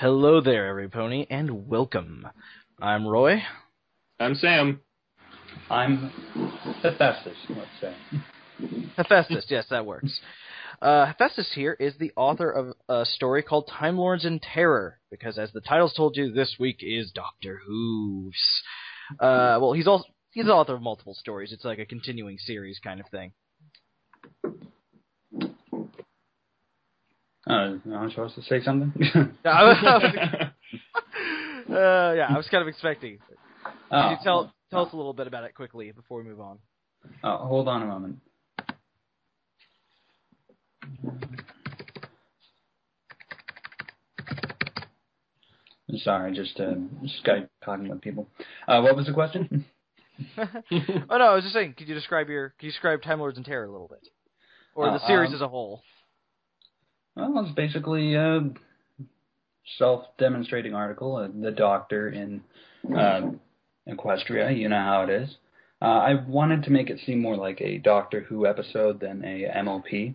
Hello there, everypony, and welcome. I'm Roy. I'm Sam. I'm Hephaestus, let's say. Hephaestus, yes, that works. Hephaestus here is the author of a story called Time Lords in Terror, because as the title's told you, this week is Doctor Whooves. Well, he's the author of multiple stories. It's like a continuing series kind of thing. Am I supposed to say something? I was kind of expecting. Can you tell us a little bit about it quickly before we move on? Hold on a moment. Sorry, just Skype talking with people. What was the question? Oh no, I was just saying. Could you describe Time Lords in Terror a little bit, or the series as a whole? Well, it's basically a self-demonstrating article. The Doctor in Equestria, you know how it is. I wanted to make it seem more like a Doctor Who episode than a MOP,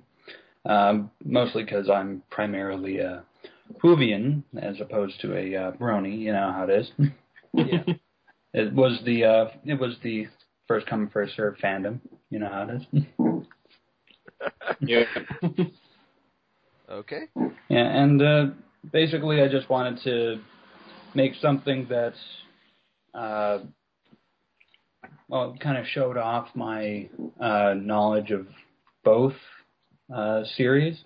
mostly because I'm primarily a Whovian as opposed to a Brony. You know how it is. Yeah. It was the first come first served fandom. You know how it is. Yeah. Okay. Yeah, and basically I just wanted to make something that, kind of showed off my knowledge of both series.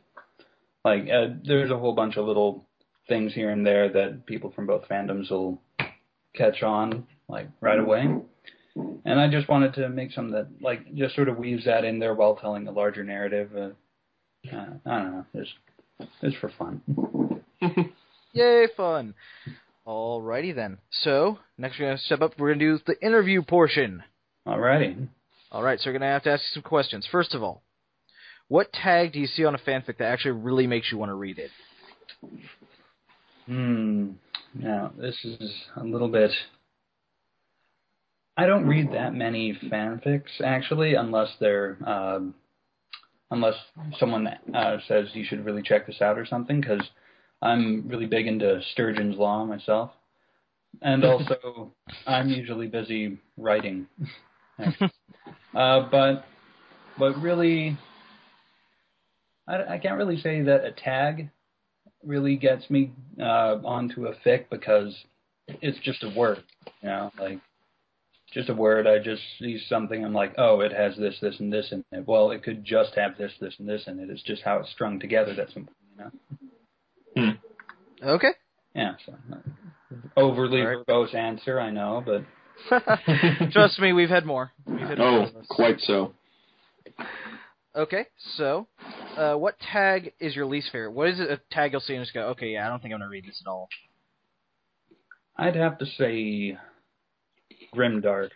Like, there's a whole bunch of little things here and there that people from both fandoms will catch on, like, right away. And I just wanted to make something that, like, just sort of weaves that in there while telling a larger narrative. I don't know. It's for fun. Yay, fun. Alrighty then. So, next we're going to step up. We're going to do the interview portion. Alrighty. Alright, so we're going to have to ask you some questions. First of all, what tag do you see on a fanfic that actually really makes you want to read it? Now, this is a little bit... I don't read that many fanfics, actually, unless they're... unless someone says you should really check this out or something, because I'm really big into Sturgeon's Law myself. And also, I'm usually busy writing. But really, I can't really say that a tag really gets me onto a fic, because it's just a word, you know, like, just a word. I just see something, I'm like, oh, it has this, this, and this in it. Well, it could just have this, this, and this in it. It's just how it's strung together that's important, you know? Okay. Yeah, so overly verbose answer, I know, but... Trust me, we've had more. Quite so. Okay, so, what tag is your least favorite? What is it, a tag you'll see and just go, okay, yeah, I don't think I'm going to read this at all? I'd have to say... Grimdark.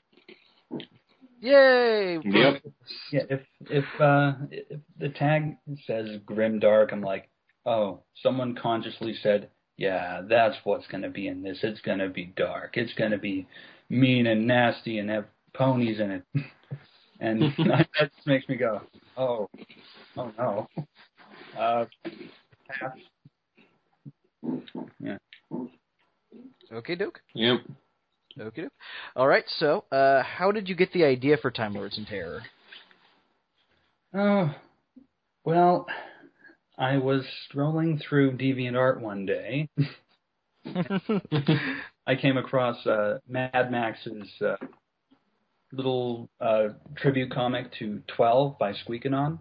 Yay! Yep. Yeah, if the tag says Grimdark, I'm like, oh, someone consciously said, yeah, that's what's going to be in this. It's going to be dark. It's going to be mean and nasty and have ponies in it. And that just makes me go, oh no. Pass. Yeah. Okay, Duke. Yep. Okay. All right. So, how did you get the idea for Time Lords in Terror? Oh, well, I was scrolling through DeviantArt one day. I came across Mad Max's little tribute comic to 12 by Squeakin' On.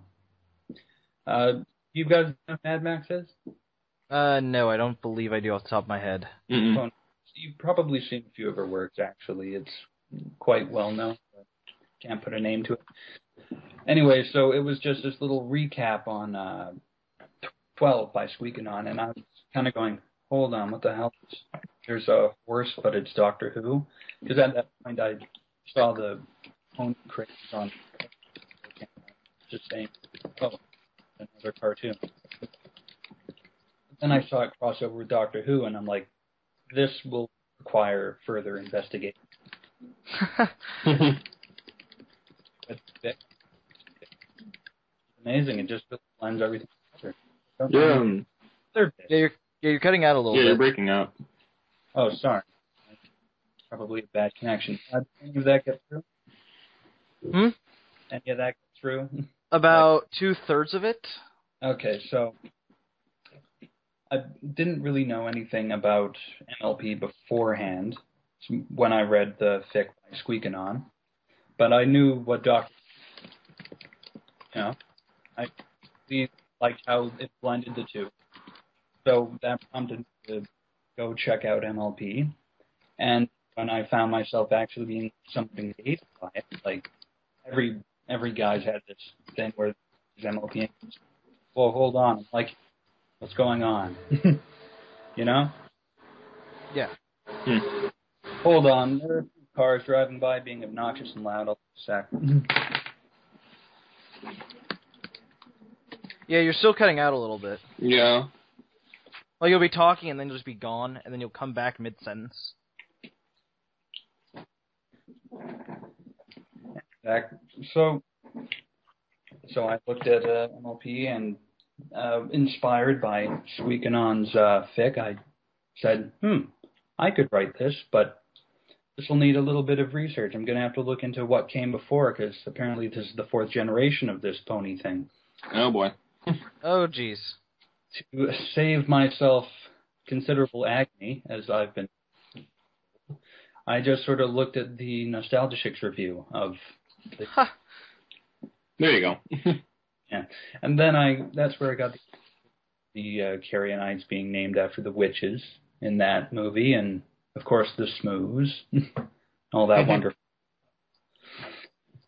You guys know what Mad Max is? No, I don't believe I do off the top of my head. Mm-mm. Well, you've probably seen a few of her works, actually. It's quite well known, but can't put a name to it. Anyway, so it was just this little recap on 12 by Squeakin' On, and I was kind of going, hold on, what the hell? There's a horse, but it's Doctor Who? Because at that point I saw the pony craze on just saying, oh, another cartoon. Then I saw it cross over with Doctor Who, and I'm like, this will require further investigation. It's amazing. It just blends everything together. Yeah. Yeah, Yeah, you're cutting out a little Yeah, bit. you're breaking up. Oh, sorry. Probably a bad connection. Did any of that get through? Any of that get through? About 2/3 of it. Okay, so I didn't really know anything about MLP beforehand when I read the fic by Squeakin' On, but I knew what Doctor. I really liked how it blended the two, so that prompted me to go check out MLP. And when I found myself actually being something engaged by it, like every guy's had this thing where there's MLP. Well, hold on, like, what's going on? You know? Yeah. Hold on, there are cars driving by being obnoxious and loud. I'll sec. Yeah, you're still cutting out a little bit. Yeah. Like, you'll be talking, and then you'll just be gone, and then you'll come back mid-sentence. So I looked at MLP, and inspired by Squeakin' On's fic, I said, I could write this, but this will need a little bit of research. I'm going to have to look into what came before, because apparently this is the 4th generation of this pony thing. Oh, boy. Oh, jeez. To save myself considerable agony, as I've been, I just sort of looked at the Nostalgia Chicks review of the... There you go. Yeah, and then that's where I got the Carrionites being named after the witches in that movie, and of course the Smooths, all that wonderful.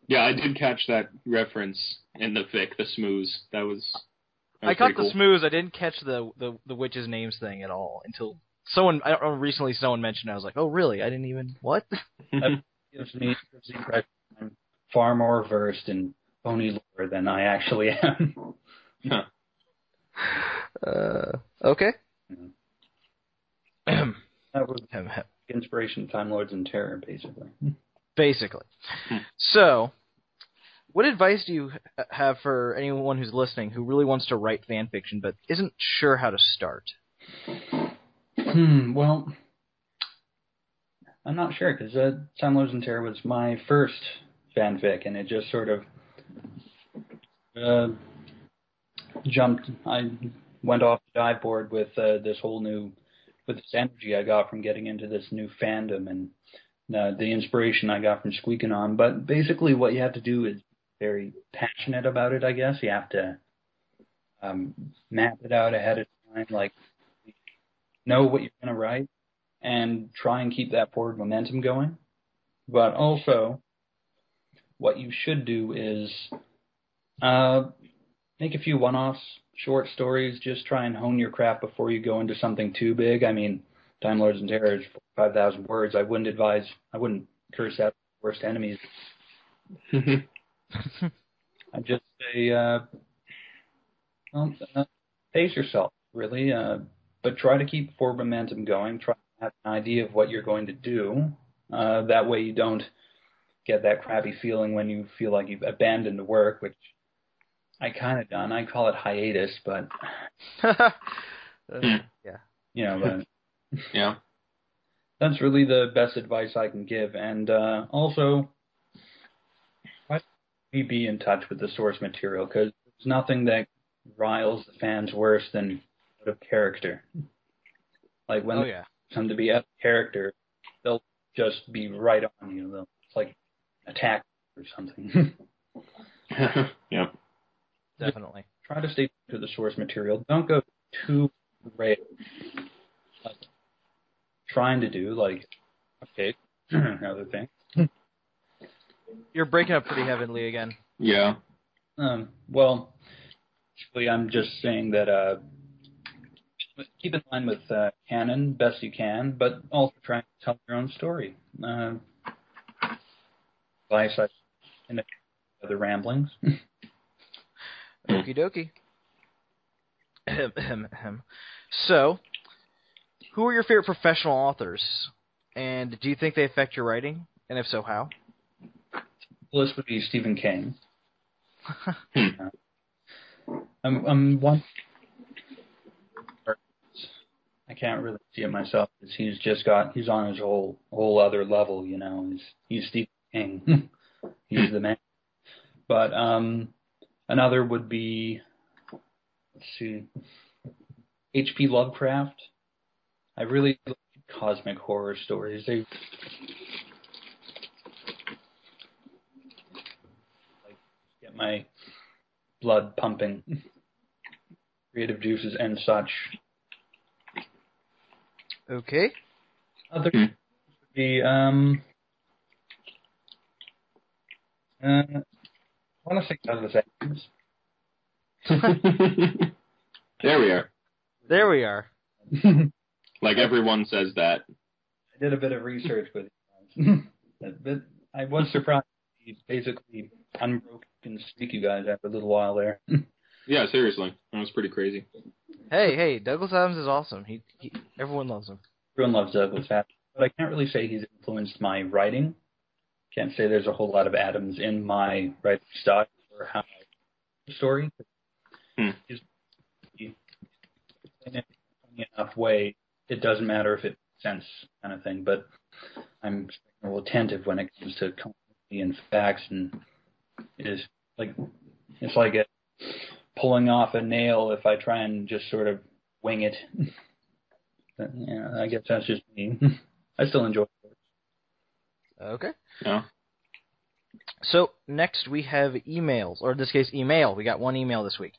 Yeah, I did catch that reference in the fic, the Smooths. That was I caught cool. the Smooths. I didn't catch the witches' names thing at all until someone mentioned it. I was like, oh, really? I didn't even... What? That gives me the impression I'm far more versed in pony lore than I actually am. Huh. Okay. That was the inspiration of Time Lords and Terror, basically. Basically. So, what advice do you have for anyone who's listening who really wants to write fan fiction but isn't sure how to start? Well, I'm not sure, because Time Lords and Terror was my first fanfic, and it just sort of jumped. I went off the dive board with this energy I got from getting into this new fandom, and the inspiration I got from Squeakin' On. But basically what you have to do is very passionate about it, I guess. You have to map it out ahead of time, like know what you're going to write, and try and keep that forward momentum going. But also, what you should do is make a few one-offs, short stories, just try and hone your craft before you go into something too big. I mean, Time Lords and Terror is 5,000 words. I wouldn't curse out the worst enemies. I'd just say, pace yourself, really, but try to keep forward momentum going. Try to have an idea of what you're going to do. That way you don't get that crappy feeling when you feel like you've abandoned the work, which I kind of done. I call it hiatus, but Yeah. But Yeah. that's really the best advice I can give. And also, try to be in touch with the source material, because there's nothing that riles the fans worse than out of character. Like when they come to be out of character, they'll just be right on you. They'll like attack or something. Yeah. Definitely. Try to stay to the source material. Don't go too rail. Trying to do, like, okay, another thing. You're breaking up pretty heavily again. Yeah. Well, actually, I'm just saying that keep in line with canon best you can, but also try to tell your own story. Advice in the other ramblings. Okie dokie. So, who are your favorite professional authors? And do you think they affect your writing? And if so, how? The list would be Stephen King. I'm one. I can't really see it myself because he's on his whole other level, you know. He's Stephen King. He's the man. But another would be, let's see, H.P. Lovecraft. I really like cosmic horror stories. They like get my blood pumping, creative juices and such. Okay. Other would be I want to say Douglas Adams. There we are. There we are. Like everyone says that. I did a bit of research with you guys. But I was surprised he basically unbroke and speak you guys after a little while there. Yeah, seriously. That was pretty crazy. Hey, Douglas Adams is awesome. He everyone loves him. Everyone loves Douglas Adams, but I can't really say he's influenced my writing. Can't say there's a whole lot of Adams in my writing style or how I write the story. He's in a funny enough way. It doesn't matter if it makes sense, kind of thing. But I'm a little attentive when it comes to continuity and facts, and it's like pulling off a nail if I try and just sort of wing it. But, yeah, I guess that's just me. I still enjoy it. Okay. Yeah. So next we have emails, or in this case, email. We got one email this week.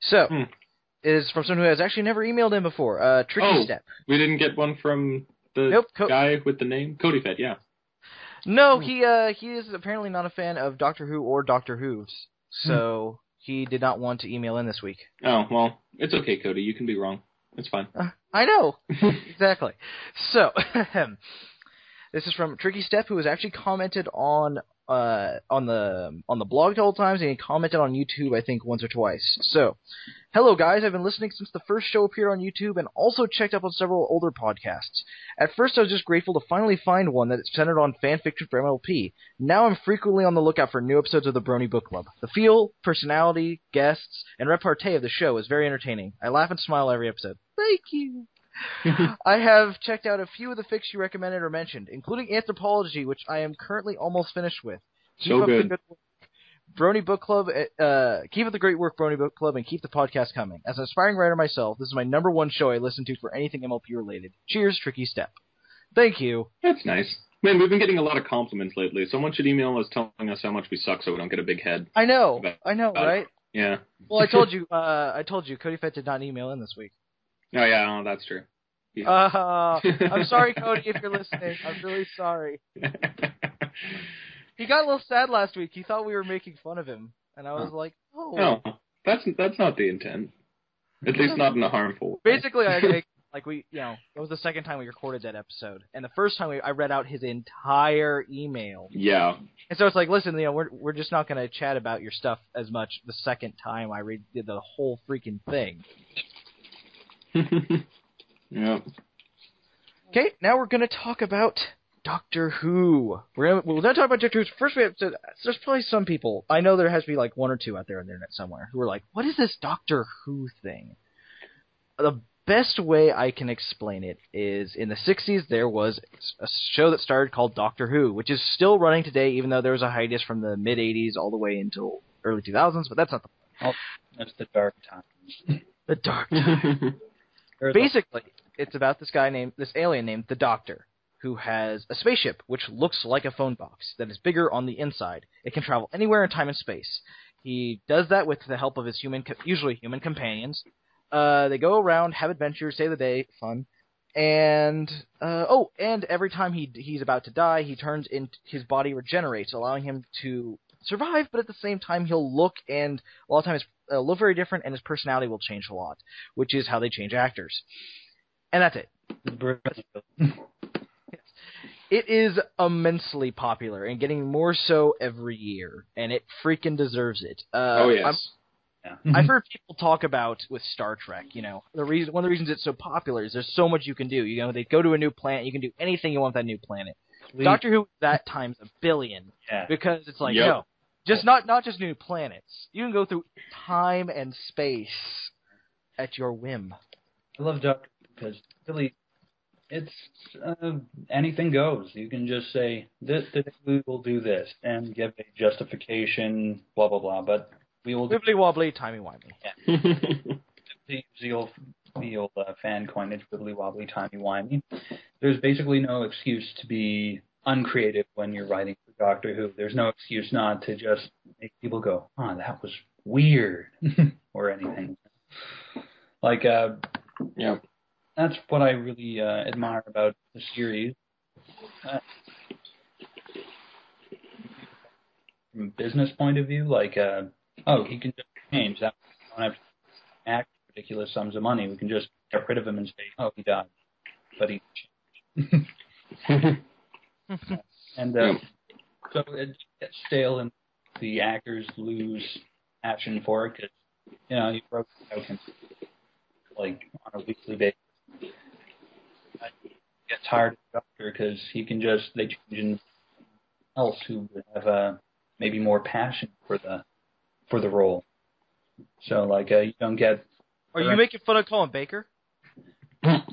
So it is from someone who has actually never emailed in before. Tricky Step. We didn't get one from the guy with the name Cody Fed. Yeah. No, he is apparently not a fan of Doctor Who or Doctor Whooves, so he did not want to email in this week. Oh well, it's okay, Cody. You can be wrong. It's fine. I know. Exactly. So, this is from Tricky Step, who has actually commented on the blog a couple times, and he commented on YouTube, I think, once or twice. So, hello guys, I've been listening since the first show appeared on YouTube, and also checked up on several older podcasts. At first I was just grateful to finally find one that is centered on fan fiction for MLP. Now I'm frequently on the lookout for new episodes of the Brony Bookclub. The feel, personality, guests, and repartee of the show is very entertaining. I laugh and smile every episode. Thank you! I have checked out a few of the fics you recommended or mentioned, including Anthropology, which I am currently almost finished with. So good. Brony Bookclub, keep up the great work, Brony Bookclub, and keep the podcast coming. As an aspiring writer myself, this is my number one show I listen to for anything MLP related. Cheers, Tricky Step. Thank you. That's nice. Man, we've been getting a lot of compliments lately. Someone should email us telling us how much we suck so we don't get a big head. I know, right? Yeah. Well, I told you, Cody Fett did not email in this week. Oh, yeah, that's true. Yeah. I'm sorry, Cody, if you're listening. I'm really sorry. He got a little sad last week. He thought we were making fun of him, and I was like, "Oh, no, that's not the intent. At least not in a harmful way." Basically, it was the second time we recorded that episode, and the first time I read out his entire email. Yeah. And so it's like, listen, we're just not going to chat about your stuff as much the second time I did the whole freaking thing. Yeah. Okay, now we're going to talk about Doctor Who. We're going to talk about Doctor Who. First, we have to. There's probably some people. I know there has to be like one or two out there on the internet somewhere who are like, "What is this Doctor Who thing?" The best way I can explain it is in the 60s there was a show that started called Doctor Who, which is still running today, even though there was a hiatus from the mid 80s all the way until early 2000s. But that's not the point. That's the dark times. The dark times. Basically, it's about this alien named the Doctor, who has a spaceship which looks like a phone box that is bigger on the inside. It can travel anywhere in time and space. He does that with the help of his usually human companions. They go around, have adventures, save the day, fun. And every time he's about to die, his body regenerates, allowing him to survive, but at the same time he'll look, and a lot of times look very different, and his personality will change a lot, which is how they change actors. And that's it. It is immensely popular and getting more so every year, and it freaking deserves it. Oh yes. I've heard people talk about with Star Trek, one of the reasons it's so popular is there's so much you can do. They go to a new planet, you can do anything you want with that new planet. Please. Doctor Who that times a billion, because it's like just not just new planets. You can go through time and space at your whim. I love Doctor Who because really, it's anything goes. You can just say, this today we will do this, and give a justification, blah, blah, blah, but we will... Wibbly-wobbly, timey-wimey. Yeah. the old fan coinage, wibbly-wobbly, timey-wimey. There's basically no excuse to be uncreative when you're writing for Doctor Who. There's no excuse not to just make people go, oh, that was weird, or anything. Like, yeah. That's what I really admire about the series. From a business point of view, like, he can just change that. We don't have to act ridiculous sums of money. We can just get rid of him and say, oh, he died. But he changed. And so it gets stale and the actors lose passion for it because, you broke out him like on a weekly basis. I get tired of the Doctor because they change in else who would have maybe more passion for the role. So like you don't get. Are you making fun of Colin Baker? Well,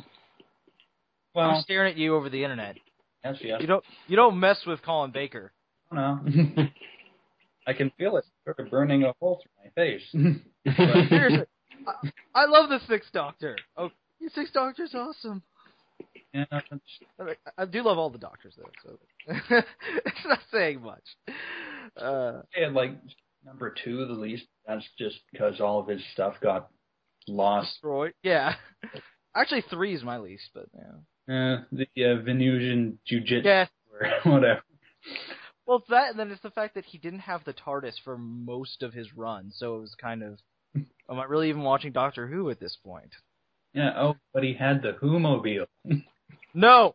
I'm staring at you over the internet. Yes. You don't mess with Colin Baker. No. I can feel it sort of burning a hole through my face. Seriously, I love the Sixth Doctor. Oh, the Sixth Doctor's awesome. Yeah, I do love all the Doctors though, so it's not saying much. Like number 2, the least. That's just because all of his stuff got lost. Destroyed. Yeah. Actually, 3 is my least, but yeah. The Venusian Jiu-Jitsu or whatever. Well, it's that, and then it's the fact that he didn't have the TARDIS for most of his run, so it was kind of, am I really even watching Doctor Who at this point? Yeah, but he had the Whomobile. No!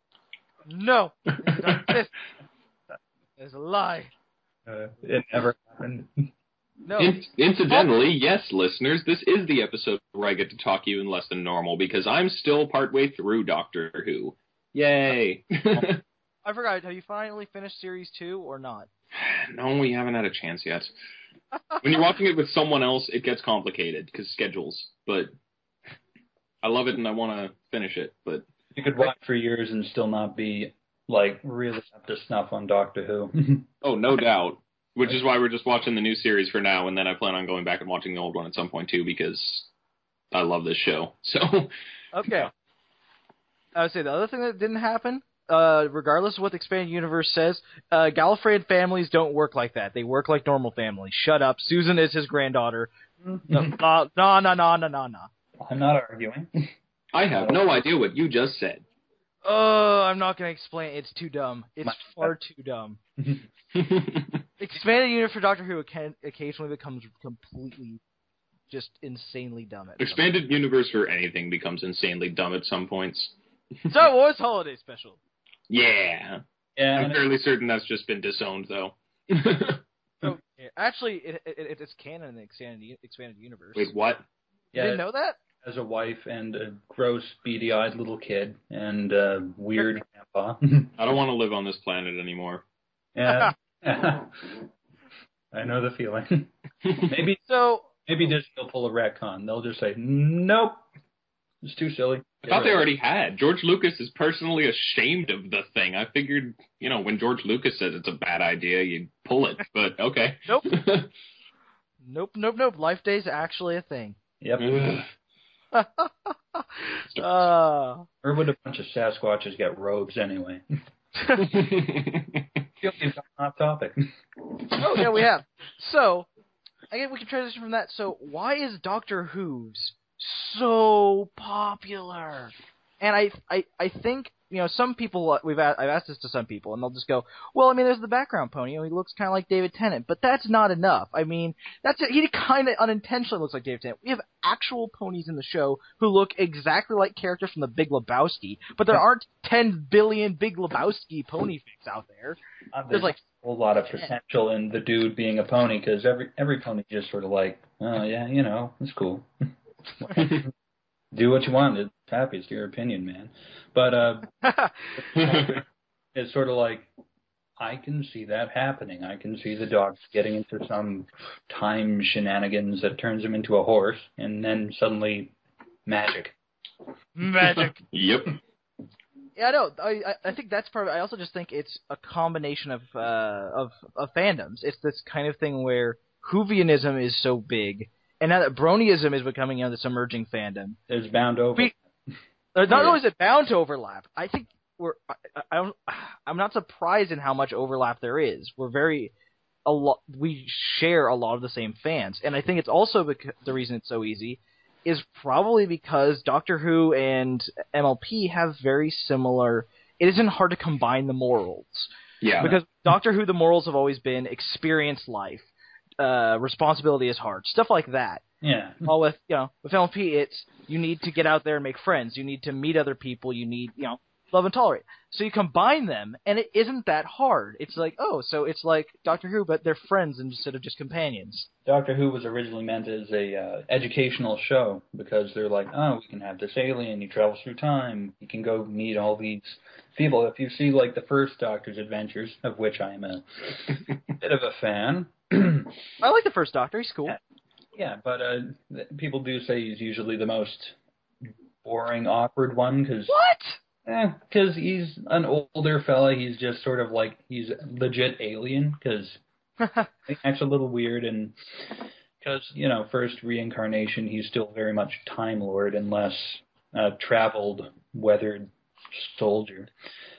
There's a lie. It never happened. No. Incidentally, yes, listeners, this is the episode where I get to talk to you in less than normal, because I'm still partway through Doctor Who. Yay! I forgot, have you finally finished Series 2 or not? No, we haven't had a chance yet. When you're watching it with someone else, it gets complicated, because schedules, but I love it and I want to finish it, but... You could watch for years and still not be, like, really up to snuff on Doctor Who. Oh, no doubt. Which is why we're just watching the new series for now, and then I plan on going back and watching the old one at some point, too, because I love this show. So... Okay. I would say the other thing that didn't happen, regardless of what the Expanded Universe says, Gallifreyan families don't work like that. They work like normal families. Shut up. Susan is his granddaughter. No. I'm not arguing. I have no idea what you just said. Oh, I'm not going to explain. It's too dumb. It's far too dumb. Expanded Universe for Doctor Who occasionally becomes completely, just insanely dumb. Expanded Universe for anything becomes insanely dumb at some points. Star Wars Holiday Special. Yeah. I'm fairly certain that's just been disowned, though. Oh, yeah. Actually, it's canon in the Expanded Universe. Wait, what? You didn't know that? As a wife and a gross, beady-eyed little kid and a weird grandpa. I don't want to live on this planet anymore. Yeah. I know the feeling. Maybe Disney will pull a retcon. They'll just say, nope, it's too silly. I thought they already had. George Lucas is personally ashamed of the thing. I figured, when George Lucas says it's a bad idea, you'd pull it. But, okay. Nope. Nope. Life Day's actually a thing. Yep. Where would a bunch of Sasquatches get robes anyway? Off topic. Oh, yeah, we have. So, again, we can transition from that. So, why is Doctor Who's so popular? And I think, some people, I've asked this to some people, and they'll just go, well, I mean, there's the background pony, he looks kind of like David Tennant, but that's not enough. I mean, he kind of unintentionally looks like David Tennant. We have actual ponies in the show who look exactly like characters from the Big Lebowski, but there aren't 10 billion Big Lebowski pony fics out there. There's like a whole lot of potential in the dude being a pony, because every pony just sort of like, oh yeah, it's cool. Do what you want. It's happy. It's your opinion, man. But it's sort of like, I can see that happening. I can see the dog getting into some time shenanigans that turns him into a horse, and then suddenly magic. Magic. Yep. Yeah, I know. I think that's part of it. I also just think it's a combination of fandoms. It's this kind of thing where Whovianism is so big, and now that Bronyism is becoming this emerging fandom, There's bound over. not only is it bound to overlap, I think I'm not surprised in how much overlap there is. We share a lot of the same fans, and I think it's also the reason it's so easy is probably because Doctor Who and MLP have very similar. It isn't hard to combine the morals. Yeah. Because Doctor Who, the morals have always been experience life, responsibility is hard, stuff like that. Yeah. While with MLP, it's you need to get out there and make friends. You need to meet other people. You need love and tolerate. So you combine them, and it isn't that hard. It's like, so it's like Doctor Who, but they're friends instead of just companions. Doctor Who was originally meant as a educational show because they're like, we can have this alien, he travels through time, he can go meet all these people. If you see like the first Doctor's Adventures, of which I am a bit of a fan. I like the first Doctor. He's cool. Yeah, but people do say he's usually the most boring, awkward one because. What? Because he's an older fella. He's just sort of like, he's legit alien, because he acts a little weird, and because, first reincarnation, he's still very much Time Lord and less traveled, weathered soldier.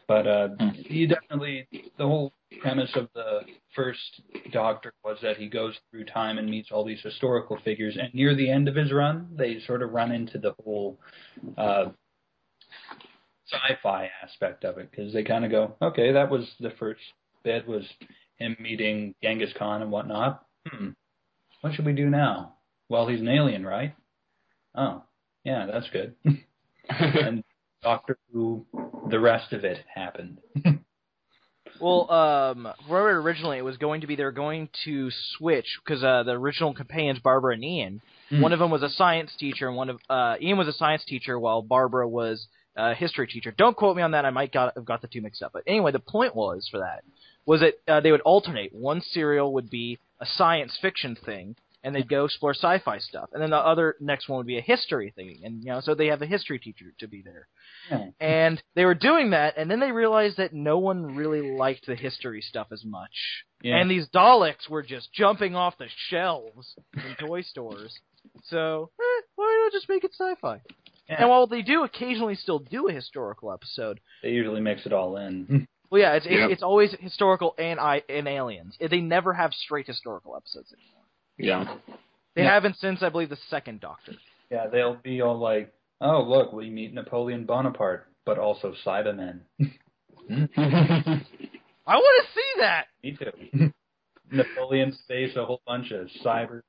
But he definitely, the whole premise of the first Doctor was that he goes through time and meets all these historical figures, and near the end of his run, they sort of run into the whole sci-fi aspect of it, because they kind of go, okay, that was the first bit, was him meeting Genghis Khan and whatnot. What should we do now? Well, he's an alien, right? Oh, yeah, that's good. And Doctor Who, the rest of it happened. Well, remember originally it was going to be they were going to switch because the original companions, Barbara and Ian, one of them was a science teacher, and Ian was a science teacher while Barbara was a history teacher. Don't quote me on that. I might have got the two mixed up. But anyway, the point was that they would alternate. One serial would be a science fiction thing, and they'd go explore sci-fi stuff, and then the next one would be a history thing, and so they have a history teacher to be there. And they were doing that, and then they realized that no one really liked the history stuff as much. Yeah. And these Daleks were just jumping off the shelves in toy stores. So, why not just make it sci-fi? Yeah. And while they do occasionally still do a historical episode, they usually mix it all in. Well, yeah, it's always historical and aliens. They never have straight historical episodes anymore. Yeah. They haven't since, I believe, the second Doctor. Yeah, they'll be all like, oh, look, we meet Napoleon Bonaparte, but also Cybermen. I want to see that! Me too. Napoleon's face, a whole bunch of cyber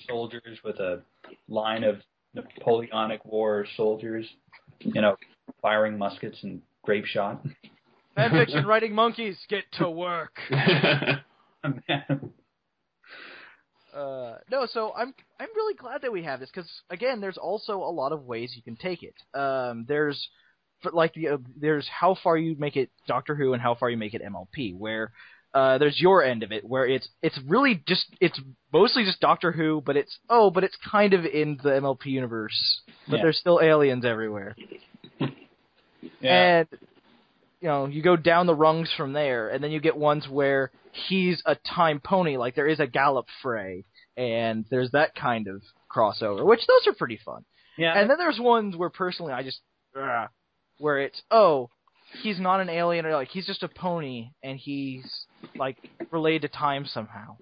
soldiers with a line of Napoleonic War soldiers, firing muskets and grape shot. Fanfiction writing monkeys, get to work! No, so I'm really glad that we have this, because again, there's also a lot of ways you can take it. There's how far you make it Doctor Who and how far you make it MLP, where there's your end of it, where it's really just, it's mostly just Doctor Who, but it's kind of in the MLP universe, but there's still aliens everywhere. And you go down the rungs from there, and then you get ones where he's a time pony, like there is a Gallifrey, and there's that kind of crossover, which those are pretty fun. Yeah. And then there's ones where personally I just, where it's, he's not an alien, or like he's just a pony, and he's like related to time somehow.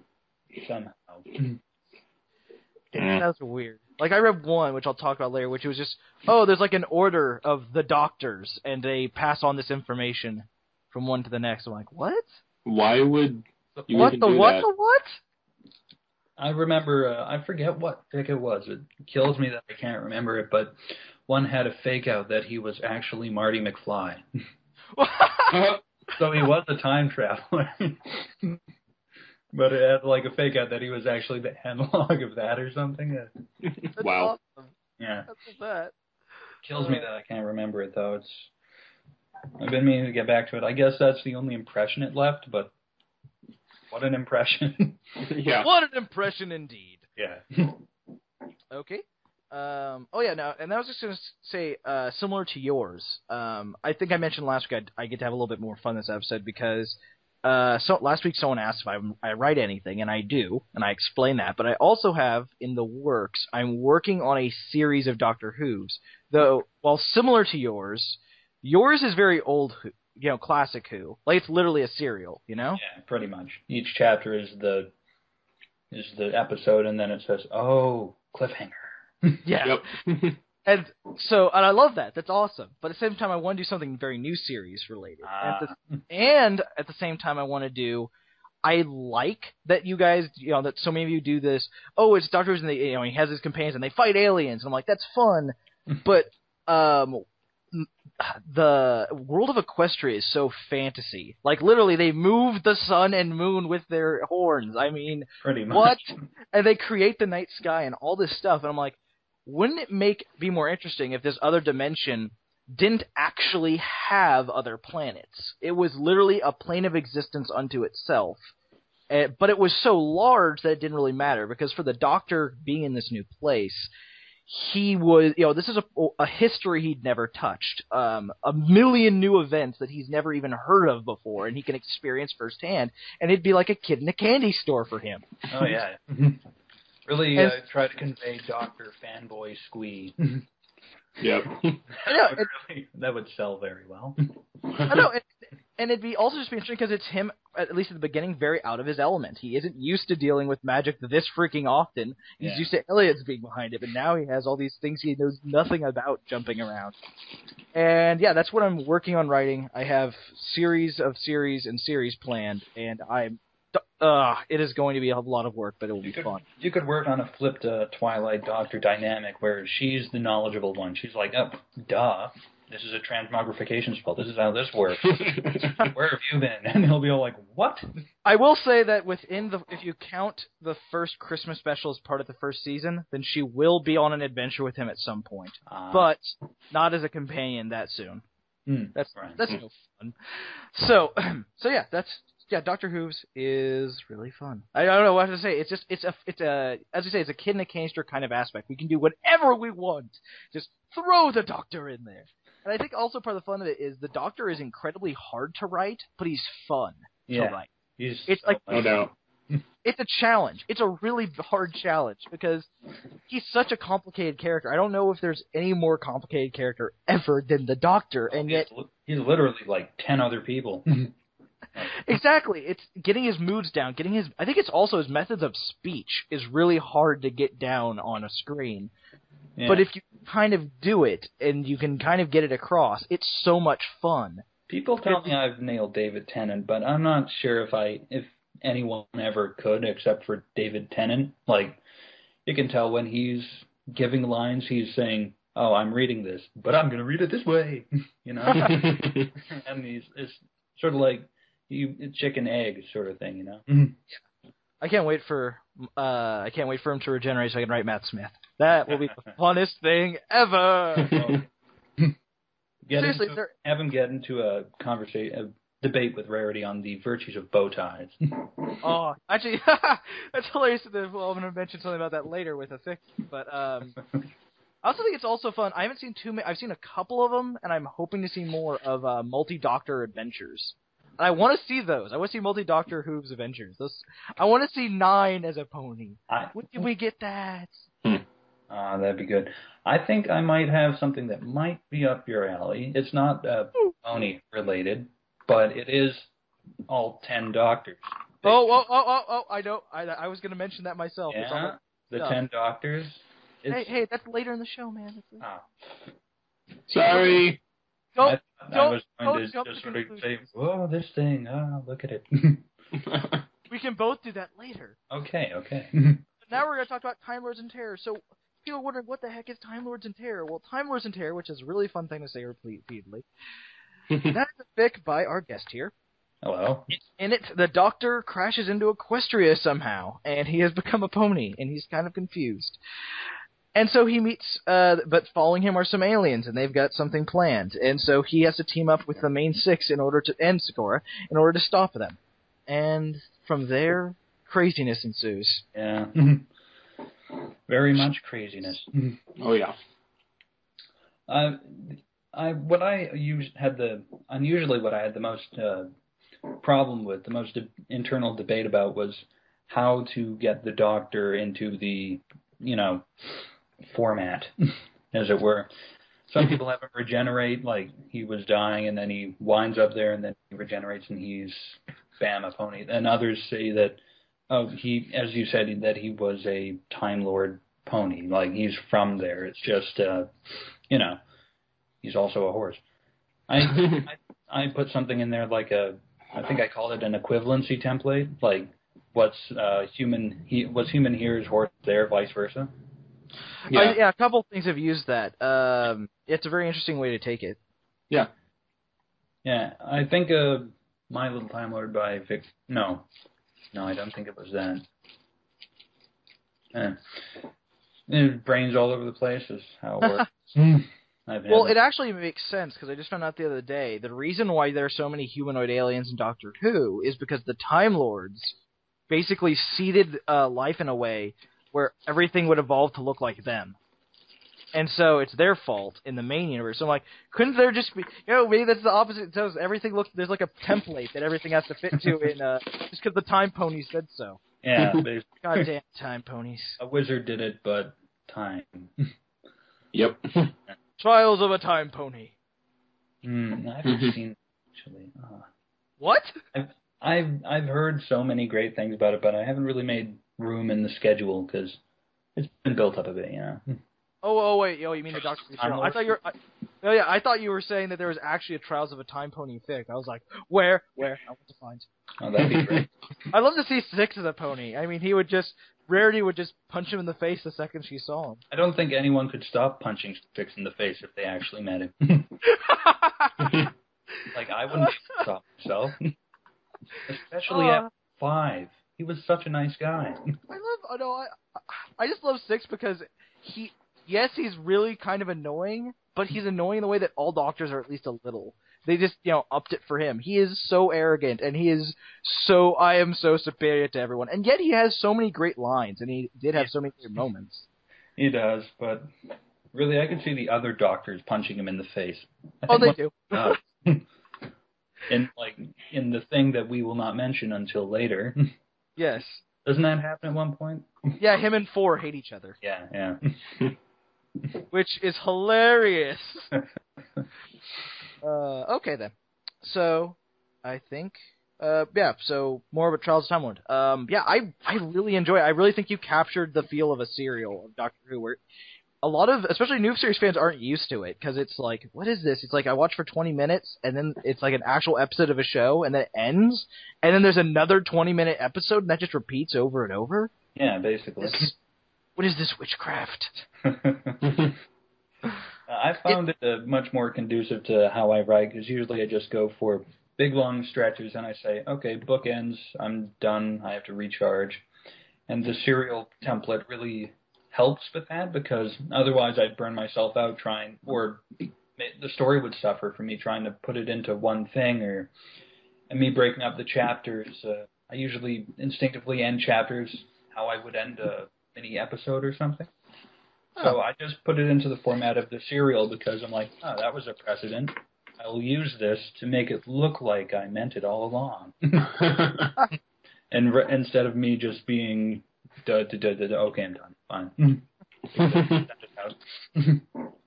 That's weird. Like I read one, which I'll talk about later, which was just, there's like an order of the doctors, and they pass on this information from one to the next. I'm like, what? Why would you what even the do what that? the what? I remember, I forget what fic it was. It kills me that I can't remember it, but one had a fake out that he was actually Marty McFly. So he was a time traveler. But it had like a fake out that he was actually the analog of that or something. That's wow. Awesome. Yeah. That's that. Kills me that I can't remember it, though. I've been meaning to get back to it. I guess that's the only impression it left, but what an impression. Yeah. What an impression indeed. Yeah. Okay. Oh yeah, no, and I was just gonna say, similar to yours. I think I mentioned last week I get to have a little bit more fun this episode because, so last week someone asked if I write anything, and I do, and I explain that. But I also have in the works. I'm working on a series of Doctor Who's, though. While similar to yours is very old Who, classic Who. Like it's literally a serial, Yeah, pretty much. Each chapter is the episode, and then it says, "Oh, cliffhanger." Yeah. Yep. And I love that. That's awesome. But at the same time, I want to do something very new series related. And at the same time, I want to do. I like that you guys, that so many of you do this. Oh, it's Doctor Who's, and he has his companions, and they fight aliens. And I'm like, that's fun. But the world of Equestria is so fantasy. Like literally, they move the sun and moon with their horns. I mean, pretty much. What? And they create the night sky and all this stuff. And I'm like, wouldn't it be more interesting if this other dimension didn't actually have other planets? It was literally a plane of existence unto itself. But it was so large that it didn't really matter, because for the Doctor being in this new place, he was, this is a history he'd never touched, a million new events that he's never even heard of before, and he can experience firsthand, and it'd be like a kid in a candy store for him. Oh, yeah. Really try to convey Doctor fanboy squee. Yep. That would sell very well. I know, and it'd be also just be interesting because it's him, at least at the beginning, very out of his element. He isn't used to dealing with magic this freaking often. He's used to aliens being behind it, but now he has all these things he knows nothing about jumping around. And yeah, that's what I'm working on writing. I have series planned, and it is going to be a lot of work, but it will be fun. You could work on a flipped Twilight Doctor dynamic where she's the knowledgeable one. She's like, oh, duh, this is a transmogrification spell. This is how this works. Where have you been? And he'll be all like, what? I will say that if you count the first Christmas special as part of the first season, then she will be on an adventure with him at some point. But not as a companion that soon. That's no fun. So yeah, Yeah, Doctor Who's is really fun. I don't know what to say. It's as you say, it's a kid in a canister kind of aspect. We can do whatever we want. Just throw the Doctor in there. And I think also part of the fun of it is the Doctor is incredibly hard to write, but he's fun to write. No doubt. It's a challenge. It's a really hard challenge because he's such a complicated character. I don't know if there's any more complicated character ever than the Doctor, and yet he's literally like 10 other people. Exactly. It's getting his moods down, I think it's also his methods of speech is really hard to get down on a screen. Yeah. But if you kind of do it and you can kind of get it across, it's so much fun. People tell me I've nailed David Tennant, but I'm not sure if anyone ever could except for David Tennant. Like, you can tell when he's giving lines, he's saying, oh, I'm reading this, but I'm going to read it this way, And it's sort of like chicken egg sort of thing, I can't wait for him to regenerate so I can write Matt Smith. That will be the funnest thing ever. Seriously, have him get into a debate with Rarity on the virtues of bow ties. Oh, actually, that's hilarious. Well, I'm going to mention something about that later with a fic. But I also think it's also fun. I haven't seen too many. I've seen a couple of them, and I'm hoping to see more of multi-Doctor adventures. And I want to see those. I want to see multi-Doctor Who's adventures. I want to see 9 as a pony. When did we get that? That'd be good. I think I might have something that might be up your alley. It's not pony related, but it is all 10 Doctors. Oh! I know. I was going to mention that myself. Yeah, the 10 Doctors. Hey, that's later in the show, man. Sorry. I was going to just sort of say, whoa, this thing, look at it. We can both do that later. Okay. Now we're going to talk about Time Lords and Terror. So, people are wondering, what the heck is Time Lords and Terror? Well, Time Lords and Terror, which is a really fun thing to say repeatedly, that is a fic by our guest here. Hello. In it, the Doctor crashes into Equestria somehow, and he has become a pony, and he's kind of confused. And so he meets, but following him are some aliens, and they've got something planned. And so he has to team up with the main 6 and Socorro in order to stop them. And from there, craziness ensues. Yeah. Very much craziness. Oh yeah. What I had the most problem with, the most internal debate about, was how to get the Doctor into the, format, as it were. Some people have him regenerate, like he was dying and then he winds up there and then he regenerates and he's, bam, a pony. And others say that, he, as you said, that he was a Time Lord pony, like he's from there. It's just, he's also a horse. I put something in there like I think I called it an equivalency template, like what's human here is horse there, vice versa. Yeah, a couple things have used that. It's a very interesting way to take it. Yeah. Yeah, I think My Little Time Lord by Vic. No, I don't think it was that. Brains all over the place is how it works. Well, it actually makes sense, because I just found out the other day, the reason why there are so many humanoid aliens in Doctor Who is because the Time Lords basically seeded life in a way where everything would evolve to look like them. And so it's their fault in the main universe. So I'm like, couldn't there just be, maybe that's the opposite. So everything looks, there's like a template that everything has to fit to in, just because the Time Ponies said so. Yeah. Goddamn Time Ponies. A wizard did it, but time. Yep. Trials of a Time Pony. I haven't seen actually. What? I've heard so many great things about it, but I haven't really made room in the schedule because it's been built up a bit, Oh wait, you mean the Doctor Who show? I thought you were saying that there was actually a Trials of a Time Pony fic. I was like, where? I want to find. Oh, that'd be great. I'd love to see Six as a pony. I mean, Rarity would just punch him in the face the second she saw him. I don't think anyone could stop punching Six in the face if they actually met him. Like, I wouldn't stop myself. Especially at 5. He was such a nice guy. I just love Six because he's really kind of annoying, but he's annoying in the way that all doctors are at least a little. They just, upped it for him. He is so arrogant, and I am so superior to everyone. And yet he has so many great lines, and he did have so many great moments. He does, but really I could see the other doctors punching him in the face. They do. In the thing that we will not mention until later. Yes. Doesn't that happen at one point? Yeah, him and 4 hate each other. Yeah. Which is hilarious. Okay then. So, I think, so more about Trials of Time Lord. I really enjoy it. I really think you captured the feel of a serial of Doctor Who, where a lot of, especially new series fans, aren't used to it, because it's like, what is this? It's like I watch for 20 minutes, and then it's like an actual episode of a show, and then it ends, and then there's another 20-minute episode, and that just repeats over and over. Yeah, basically. What is this witchcraft? I found it much more conducive to how I write, because usually I just go for big, long stretches, and I say, okay, book ends, I'm done, I have to recharge. And the serial template really helps with that, because otherwise I'd burn myself out trying, or the story would suffer for me trying to put it into one thing, and me breaking up the chapters. I usually instinctively end chapters how I would end a mini episode or something. So I just put it into the format of the serial because I'm like, that was a precedent. I'll use this to make it look like I meant it all along. And instead of me just being, okay, I'm done. Fine.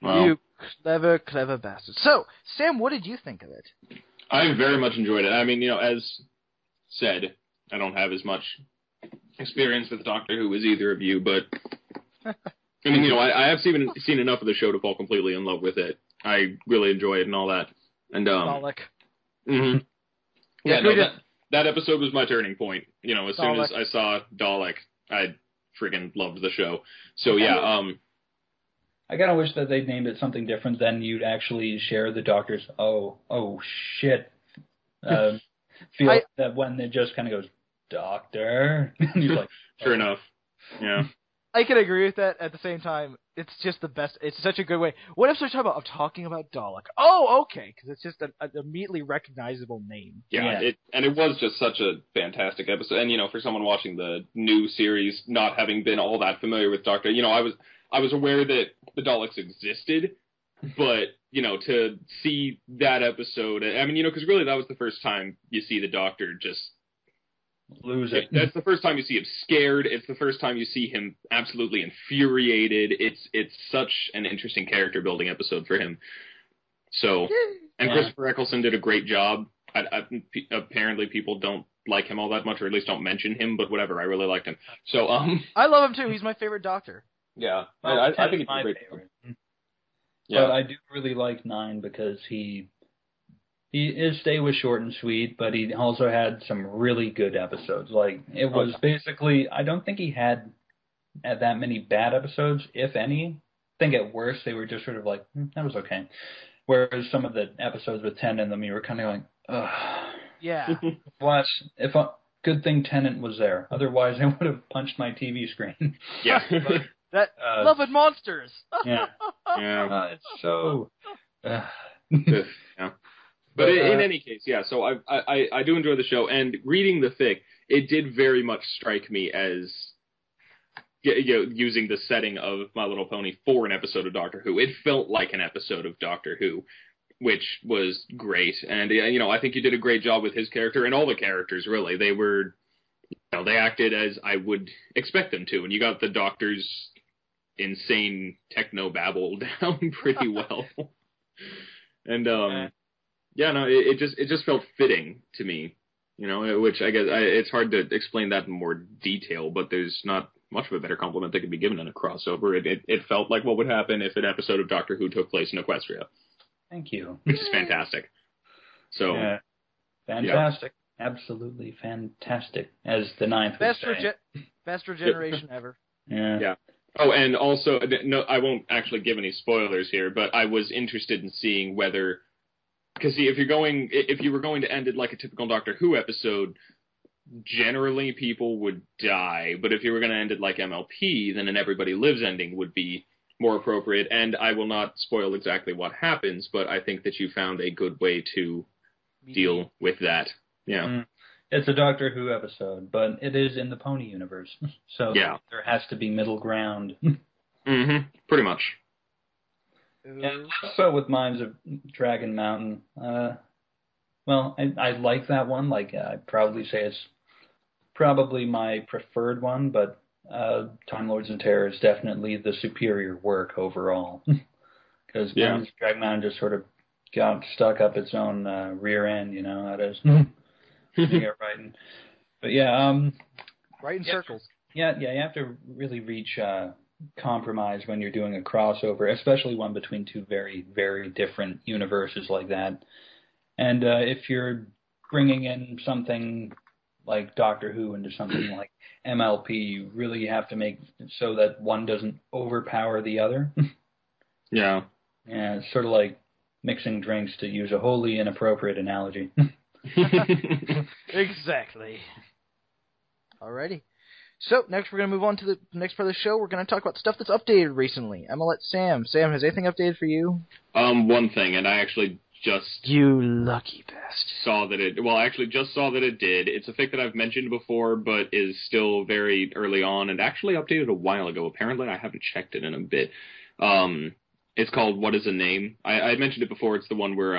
Wow. You clever bastard. So, Sam, what did you think of it? I very much enjoyed it. I mean, as said, I don't have as much experience with Doctor Who as either of you, but I mean, I have seen enough of the show to fall completely in love with it. I really enjoy it and all that. And Dalek. Mm-hmm. Yeah, that episode was my turning point. As soon as I saw Dalek, I freaking loved the show. So yeah, I kind of wish that they'd named it something different than you'd actually share the Doctor's oh shit feel that when it just kind of goes, Doctor, and you're like, sure enough, yeah. I can agree with that. At the same time, it's just the best. It's such a good way. What episode are you talking about? I'm talking about Dalek. Oh, okay, because it's just an immediately recognizable name. Yeah, it was just such a fantastic episode. And, for someone watching the new series, not having been all that familiar with Doctor, I was aware that the Daleks existed, but, to see that episode, I mean, because really that was the first time you see the Doctor just lose it. That's the first time you see him scared. It's the first time you see him absolutely infuriated. It's such an interesting character building episode for him. So, and Christopher Eccleston did a great job. Apparently people don't like him all that much, or at least don't mention him, but whatever, I really liked him. So, I love him too. He's my favorite Doctor. Yeah, well, I think he's my a great favorite. Yeah. But I do really like 9 because his stay was short and sweet, but he also had some really good episodes. Like, it was basically, I don't think he had that many bad episodes, if any. I think at worst they were just sort of like, that was okay. Whereas some of the episodes with Tennant in them, you were kind of going, ugh. Yeah. What? Good thing Tennant was there. Otherwise, I would have punched my TV screen. Yeah. Love and Monsters. Yeah. Yeah. It's so... yeah. But in any case, yeah, so I do enjoy the show, and reading the fic, it did very much strike me as using the setting of My Little Pony for an episode of Doctor Who. It felt like an episode of Doctor Who, which was great. And, I think you did a great job with his character, and all the characters, really. They were, they acted as I would expect them to, and you got the Doctor's insane techno-babble down pretty well. And, it just felt fitting to me, which I guess it's hard to explain that in more detail, but there's not much of a better compliment that could be given in a crossover. It felt like what would happen if an episode of Doctor Who took place in Equestria. Thank you. Which is fantastic. So, fantastic. Yeah. Absolutely fantastic, as the 9th would say. Best regeneration ever. Yeah. Oh, and also, no, I won't actually give any spoilers here, but I was interested in seeing whether, because see, if you were going to end it like a typical Doctor Who episode, generally people would die, but if you were going to end it like MLP, then an Everybody Lives ending would be more appropriate, and I will not spoil exactly what happens, but I think that you found a good way to deal with that. Yeah. It's a Doctor Who episode, but it is in the Pony universe, so there has to be middle ground. Pretty much. And also with Mines of Dragon Mountain, well, I like that one. Like, I'd probably say it's probably my preferred one, but Time Lords and Terror is definitely the superior work overall. Because Mines of Dragon Mountain just sort of got stuck up its own rear end, that is. Writing. But writing circles. Yeah, you have to really reach compromise when you're doing a crossover, especially one between two very, very different universes like that. And if you're bringing in something like Doctor Who into something like MLP, you really have to make it so that one doesn't overpower the other. Yeah. Yeah, it's sort of like mixing drinks, to use a wholly inappropriate analogy. Exactly. Alrighty. So, next we're going to move on to the next part of the show. We're going to talk about stuff that's updated recently. I'm going to let Sam. Sam, has anything updated for you? One thing, and I actually just... You lucky bastard. Saw that it did. It's a fic that I've mentioned before, but is still very early on, and actually updated a while ago. Apparently, I haven't checked it in a bit. It's called What Is a Name? I mentioned it before. It's the one where...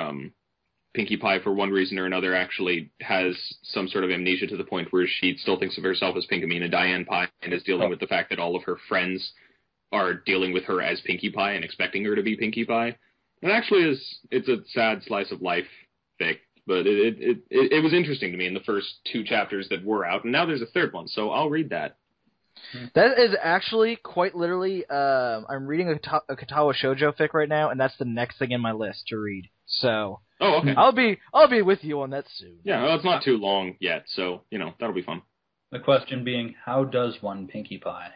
Pinkie Pie, for one reason or another, actually has some sort of amnesia to the point where she still thinks of herself as Pinkamena Diane Pie and is dealing with the fact that all of her friends are dealing with her as Pinkie Pie and expecting her to be Pinkie Pie. It actually it's a sad slice of life fic, but it was interesting to me in the first 2 chapters that were out, and now there's a 3rd one, so I'll read that. That is actually quite literally, I'm reading a Katawa Shoujo fic right now, and that's the next thing in my list to read. So, okay. I'll be with you on that soon. Yeah, well, it's not too long yet, so, that'll be fun. The question being, how does one Pinkie Pie?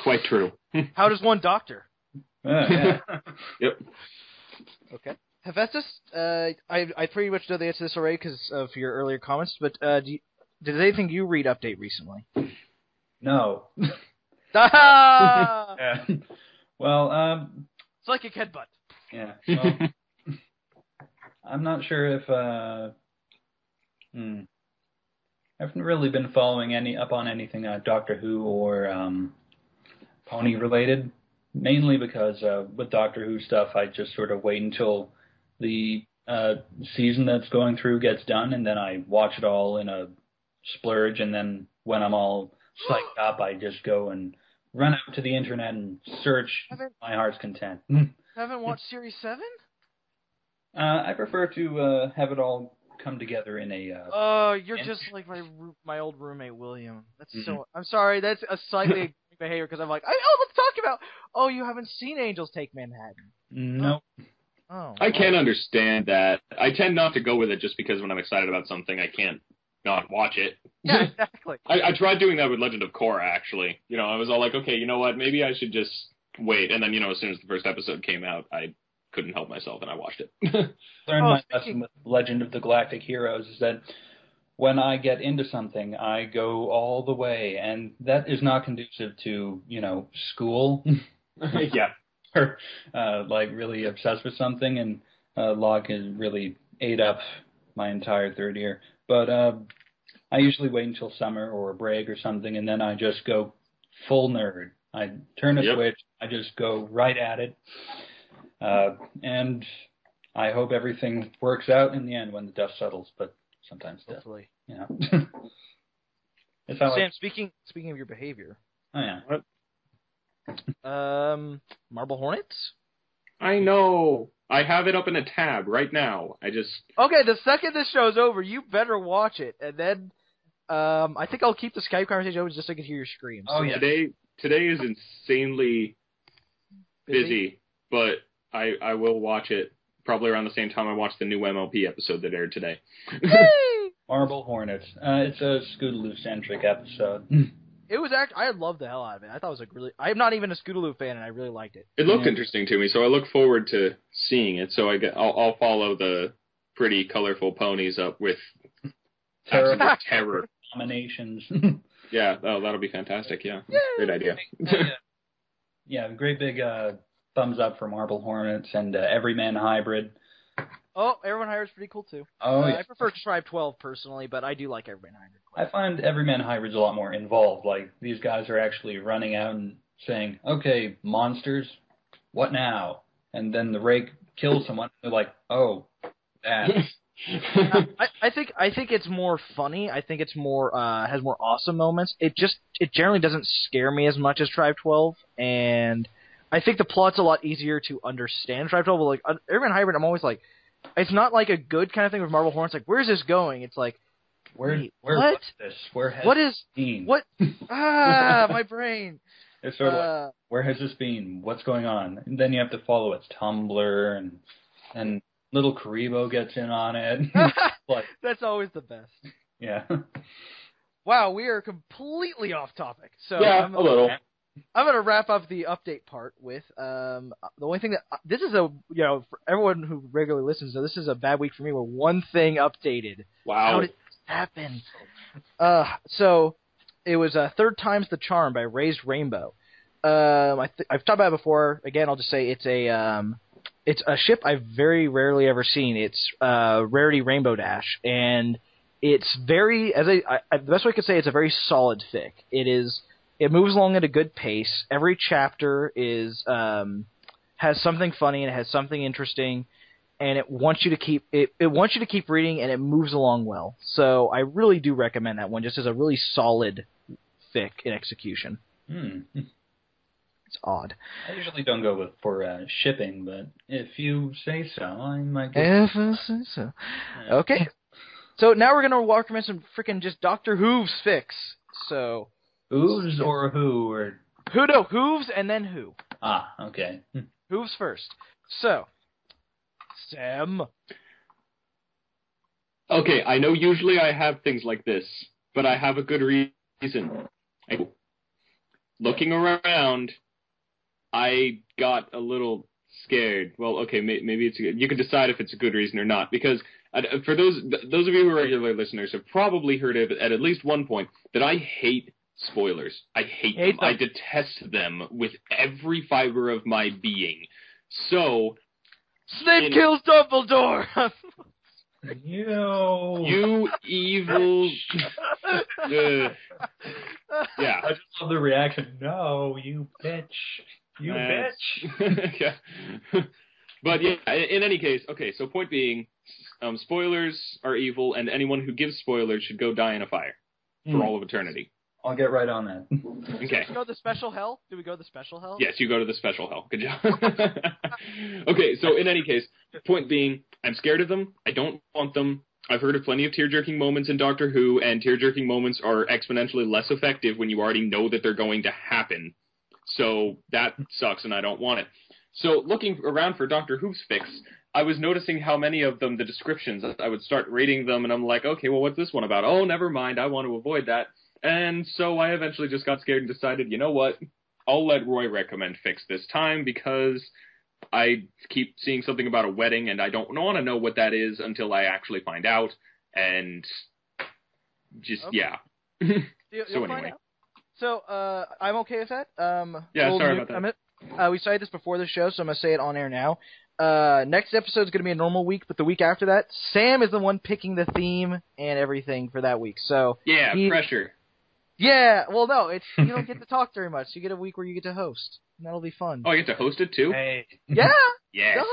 Quite true. How does one doctor? Yeah. Yep. Okay. Hephaestus, I pretty much know the answer to this already because of your earlier comments, but did anything you read update recently? No. Ah! Yeah. Well, Psychic headbutt. yeah. Well, I'm not sure if I haven't really been following up on anything Doctor Who or Pony related. Mainly because with Doctor Who stuff, I just sort of wait until the season that's going through gets done, and then I watch it all in a splurge. And then when I'm all psyched up, I just go and run out to the internet and search my heart's content. Haven't watched Series 7? I prefer to have it all come together in a. Oh, you're just like my old roommate William. That's so. I'm sorry. That's a slightly behavior because I'm like, let's talk about. Oh, you haven't seen Angels Take Manhattan? No. Oh. I can understand that. I tend not to go with it just because when I'm excited about something, I can't not watch it. Yeah, exactly. I tried doing that with Legend of Korra, actually. I was all like, okay, you know what? Maybe I should just wait. And then, as soon as the first episode came out, I couldn't help myself and I watched it. Learned my lesson with Legend of the Galactic Heroes is that when I get into something, I go all the way, and that is not conducive to, school. Yeah. Or, really obsessed with something, and Locke has really ate up my entire third year. But I usually wait until summer or a break or something, and then I just go full nerd. I turn a switch, I just go right at it. And I hope everything works out in the end when the dust settles, but sometimes it does. It's how Sam, speaking of your behavior. Oh, yeah. What? Marble Hornets? I know. I have it up in a tab right now. Okay, the second this show's over, you better watch it, and then I think I'll keep the Skype conversation open just so I can hear your screams. Oh, yeah. Today is insanely busy, but I will watch it probably around the same time I watch the new MLP episode that aired today. Marble Hornets. It's a Scootaloo-centric episode. It was I loved the hell out of it. I thought it was I'm not even a Scootaloo fan, and I really liked it. It looked interesting to me, so I look forward to seeing it. So I'll follow the pretty colorful ponies up with terror. Nominations. Yeah, that'll be fantastic. Yeah, great idea. Yeah, great big thumbs up for Marble Hornets and Everyman Hybrid. Oh, Everyman Hybrid's pretty cool too. Oh, yeah. I prefer Tribe 12 personally, but I do like Everyman Hybrid. I find Everyman Hybrid's a lot more involved. Like, these guys are actually running out and saying, okay, monsters, what now? And then the rake kills someone. They're like, oh, that. I think it's more funny. I think it's more has more awesome moments. It generally doesn't scare me as much as Tribe 12, and I think the plot's a lot easier to understand. Tribe 12, but like Everyman Hybrid, I'm always like, it's not like a good kind of thing with Marble Hornets. Like, where's this going? It's like, what's this? What? My brain. It's sort of like, where has this been? What's going on? And then you have to follow its Tumblr, and little Karibo gets in on it. Like, that's always the best. Yeah. Wow, we are completely off topic. So yeah, a little. I'm going to wrap up the update part with the only thing that this is for everyone who regularly listens, so this is a bad week for me where one thing updated. Wow. How did this happen? So it was Third Time's the Charm by Raised Rainbow. I've talked about it before. Again, I'll just say it's a ship I've very rarely ever seen. It's Rarity Rainbow Dash, and it's very the best way I could say it's a very solid fic. It moves along at a good pace. Every chapter has something funny and it has something interesting, and it wants you to keep reading, and it moves along well. So I really do recommend that one, just as a really solid fic in execution. It's odd. I usually don't go for shipping, but if you say so, I might get If I say so. Okay. So now we're going to recommend some freaking just Doctor Who's fics. So... Who's or who or Whooves and then who. Ah, okay. Who's first. So, Sam. Okay, I know usually I have things like this, but I have a good reason. Looking around, I got a little scared. Well, okay, maybe it's you can decide if it's a good reason or not, because for those of you who are regular listeners have probably heard of at least one point that I hate spoilers. I hate Hate them. I detest them with every fiber of my being. So... Snape kills Dumbledore! You evil... yeah. I just love the reaction. No, you bitch. You bitch. Yeah. But yeah, in any case, okay, so point being, spoilers are evil, and anyone who gives spoilers should go die in a fire for all of eternity. I'll get right on that. Okay. Did we go to the special hell? Did we go to the special hell? Yes, you go to the special hell. Good job. Okay, so in any case, point being, I'm scared of them. I don't want them. I've heard of plenty of tear-jerking moments in Doctor Who, and tear-jerking moments are exponentially less effective when you already know that they're going to happen. So that sucks, and I don't want it. So looking around for Doctor Who's fix, I was noticing how many of them, the descriptions, I would start reading them, and I'm like, okay, well, what's this one about? Oh, never mind, I want to avoid that. And so I eventually just got scared and decided, you know what, I'll let Roy recommend fix this time, because I keep seeing something about a wedding, and I don't want to know what that is until I actually find out, and just, yeah. So anyway. So, I'm okay with that. Yeah, sorry about that. We cited this before the show, so I'm going to say it on air now. Next episode is going to be a normal week, but the week after that, Sam is the one picking the theme and everything for that week. So yeah, pressure. Yeah, well, no, you don't get to talk very much. You get a week where you get to host, and that'll be fun. Oh, I get to host it too? Hey. Yeah. Yes.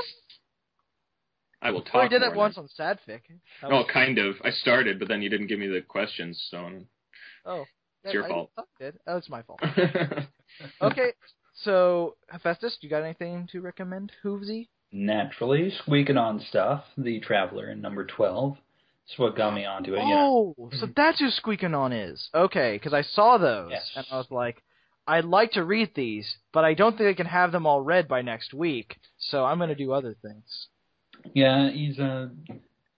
I will talk. Well, I did more that once on Sadfic. Oh, kind of. I started, but then you didn't give me the questions, so. Oh. It's your fault. I did. Oh, it's my fault. Okay, so, Hephaestus, you got anything to recommend, Whoovesy? Naturally, squeaking on stuff, The Traveler in number 12. That's what got me onto it. Oh, so that's who Squeaking On is. Okay, because I saw those, Yes. and I was like, I'd like to read these, but I don't think I can have them all read by next week, so I'm going to do other things. Yeah,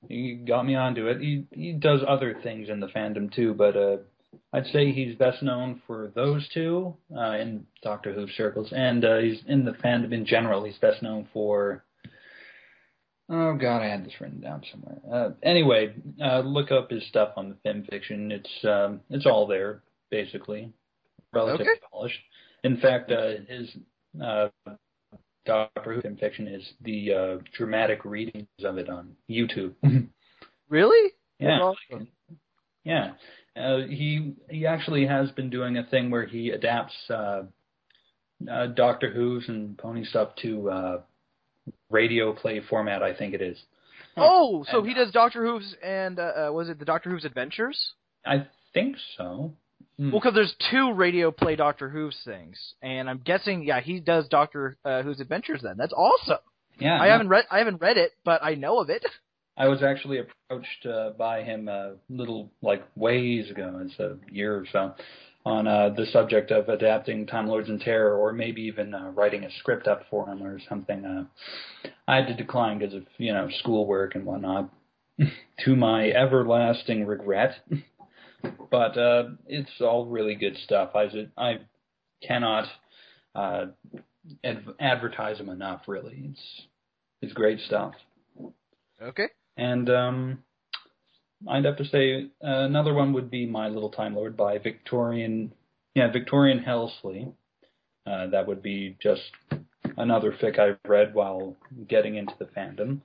he got me onto it. He does other things in the fandom too, but I'd say he's best known for those two in Doctor Who circles, and he's in the fandom in general. He's best known for... Oh God, I had this written down somewhere. Anyway, look up his stuff on the Film Fiction. It's all there basically, relatively polished. In fact, his Doctor Who Film Fiction is the dramatic readings of it on YouTube. Really? Yeah. That's awesome. Yeah. He actually has been doing a thing where he adapts Doctor Who's and pony stuff to radio play format, I think it is. Oh, so he does Doctor Who's and, was it the Doctor Who's Adventures? I think so. Well, because there's two radio play Doctor Who's things, and I'm guessing, yeah, he does Doctor Who's Adventures then. That's awesome. Yeah. I haven't read it, but I know of it. I was actually approached by him a little, ways ago, it's a year or so, on the subject of adapting Time Lords in Terror, or maybe even writing a script up for him or something. I had to decline because of, schoolwork and whatnot, to my everlasting regret. But it's all really good stuff. I cannot advertise him enough, really. It's great stuff. Okay. And I'd have to say another one would be My Little Time Lord by Victorian Helsley. That would be just another fic I read while getting into the fandom.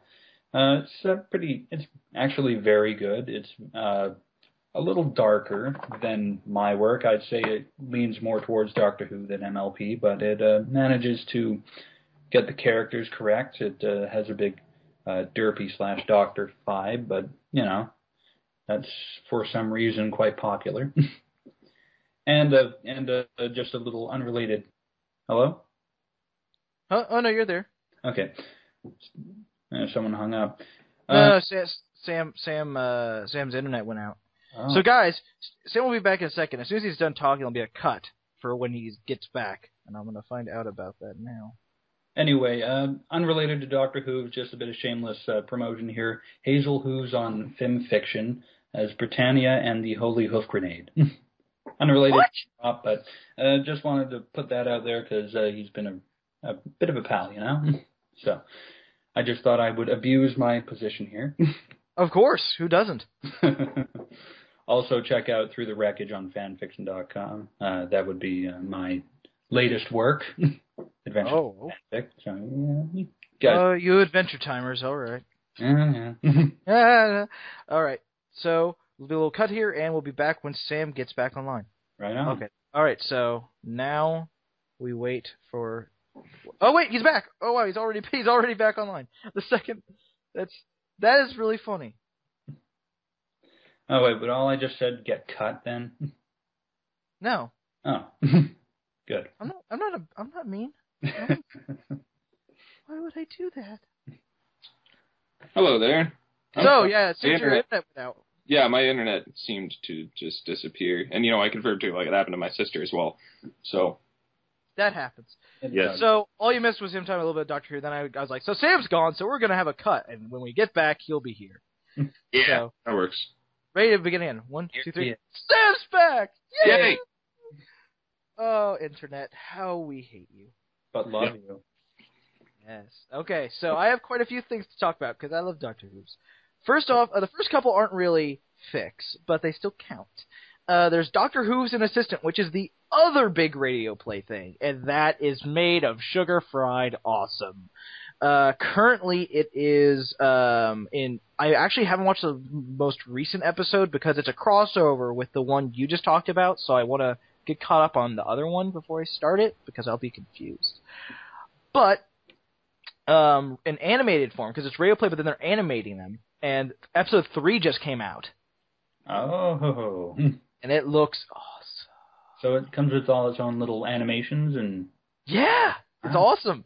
It's actually very good. It's a little darker than my work. I'd say it leans more towards Doctor Who than MLP, but it manages to get the characters correct. It has a big derpy/doctor vibe, but, that's for some reason quite popular. and just a little unrelated... Hello? Oh, no, you're there. Okay. Someone hung up. No, Sam's internet went out. Oh. So, guys, Sam will be back in a second. As soon as he's done talking, there'll be a cut for when he gets back, and I'm going to find out about that now. Anyway, unrelated to Doctor Who, just a bit of shameless promotion here. Hazel Who's on Film Fiction as Britannia and the Holy Hoof Grenade. Unrelated, but just wanted to put that out there because he's been a bit of a pal, So I just thought I would abuse my position here. Of course, who doesn't? Also, check out Through the Wreckage on fanfiction.com. That would be my latest work. Adventure fanfic. So, guys. You adventure timers, all right. Yeah. All right. So we'll do a little cut here, and we'll be back when Sam gets back online. Right on. Okay. All right. So now we wait for. Oh wait, he's back. Oh wow, he's already back online. The second. That is really funny. Oh wait, but all I just said get cut then? No. Oh. Good. I'm not mean. Why would I do that? Hello there. So, yeah, since your internet went out. Yeah, my internet seemed to just disappear. And, I confirmed, too, like, it happened to my sister as well. So. That happens. Yes. So, all you missed was him talking a little bit of Doctor Who. Then I was like, so Sam's gone, so we're going to have a cut. And when we get back, he'll be here. Yeah, so, that works. Ready to begin again. 1, 2, 3. Yeah. Sam's back! Yay! Yay! Oh, internet, how we hate you. But love you. Yes. Okay, so I have quite a few things to talk about, because I love Doctor Who's. First off, the first couple aren't really fix, but they still count. There's Doctor Who's an Assistant, which is the other big radio play thing, and that is made of sugar-fried awesome. Currently, it is I actually haven't watched the most recent episode because it's a crossover with the one you just talked about, so I want to get caught up on the other one before I start it, because I'll be confused. But in animated form, because it's radio play, but then they're animating them, and episode 3 just came out. Oh. And it looks awesome. So it comes with all its own little animations and... Yeah! It's awesome!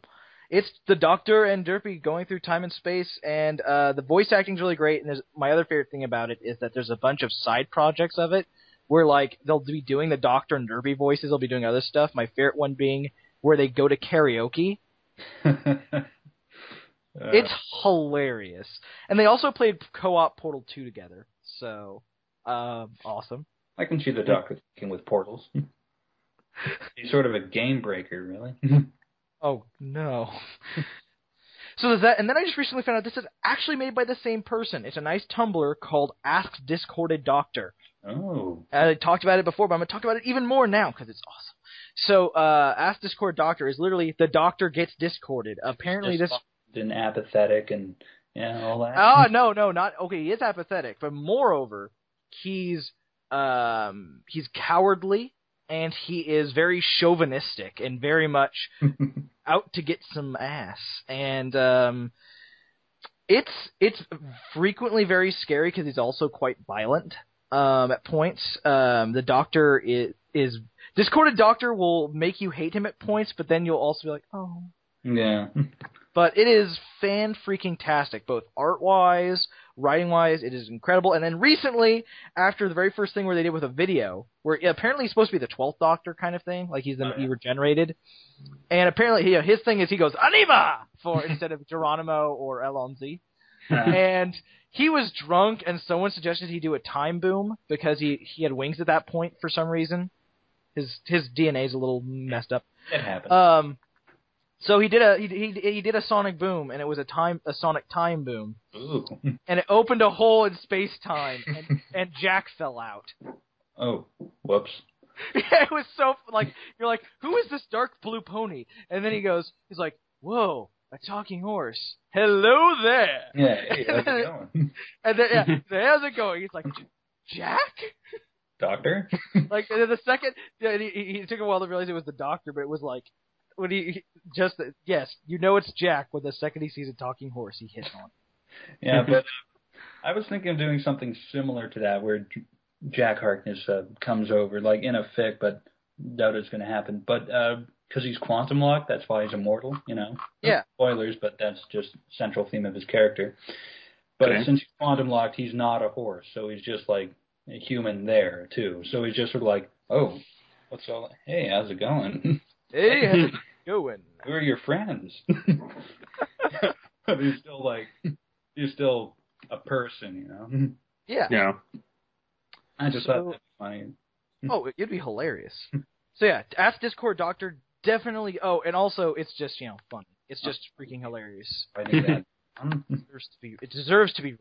It's the Doctor and Derpy going through time and space, and the voice acting's really great, and my other favorite thing about it is that there's a bunch of side projects of it, where, like, they'll be doing the Doctor and Derpy voices, they'll be doing other stuff, my favorite one being where they go to karaoke. It's hilarious. And they also played co-op Portal 2 together, so, awesome. I can see the Doctor thinking with portals. He's sort of a game breaker, really. Oh, no. So there's that, and then I just recently found out this is actually made by the same person. It's a nice Tumblr called Ask Discorded Doctor. Oh. I talked about it before, but I'm going to talk about it even more now because it's awesome. So, Ask Discord Doctor is literally the Doctor gets discorded. Apparently this... And apathetic and all that. Oh, no, not... Okay, he is apathetic, but moreover, he's cowardly, and he is very chauvinistic and very much out to get some ass. And it's frequently very scary because he's also quite violent at points. The Doctor is Discorded Doctor will make you hate him at points, but then you'll also be like, oh. Yeah. But it is fan-freaking-tastic, both art-wise, writing-wise, it is incredible. And then recently, after the very first thing where they did with a video, where apparently he's supposed to be the 12th Doctor kind of thing, like he regenerated. And apparently his thing is he goes, Anima! Instead of Geronimo or Elonzi. And he was drunk, and someone suggested he do a time boom, because he had wings at that point for some reason. His DNA's a little messed up. It happens. So he did a sonic boom, and it was a sonic time boom. Ooh. And it opened a hole in space time, and Jack fell out. Oh, whoops. Yeah, it was so you're like, who is this dark blue pony? And then he's like, whoa, a talking horse. Hello there. Yeah, hey, how's it going? And then how's it going? He's like, Jack? Doctor? Like the second, he took a while to realize it was the Doctor, but it was like. When yes, it's Jack. When the second he sees a talking horse, he hits on it. Yeah, but I was thinking of doing something similar to that, where Jack Harkness comes over, like in a fic, but doubt it's going to happen. But because he's quantum locked, that's why he's immortal. Yeah. Spoilers, but that's just central theme of his character. But since he's quantum locked, he's not a horse, so he's just like a human there too. So he's just sort of like, oh, hey, how's it going? Hey, how's it going? Who are your friends? But he's still a person, Yeah. Yeah. I just thought that was funny. Oh, it'd be hilarious. So yeah, Ask Discord Doctor definitely. Oh, and also it's just fun. It's just freaking hilarious. I think that It deserves to be read.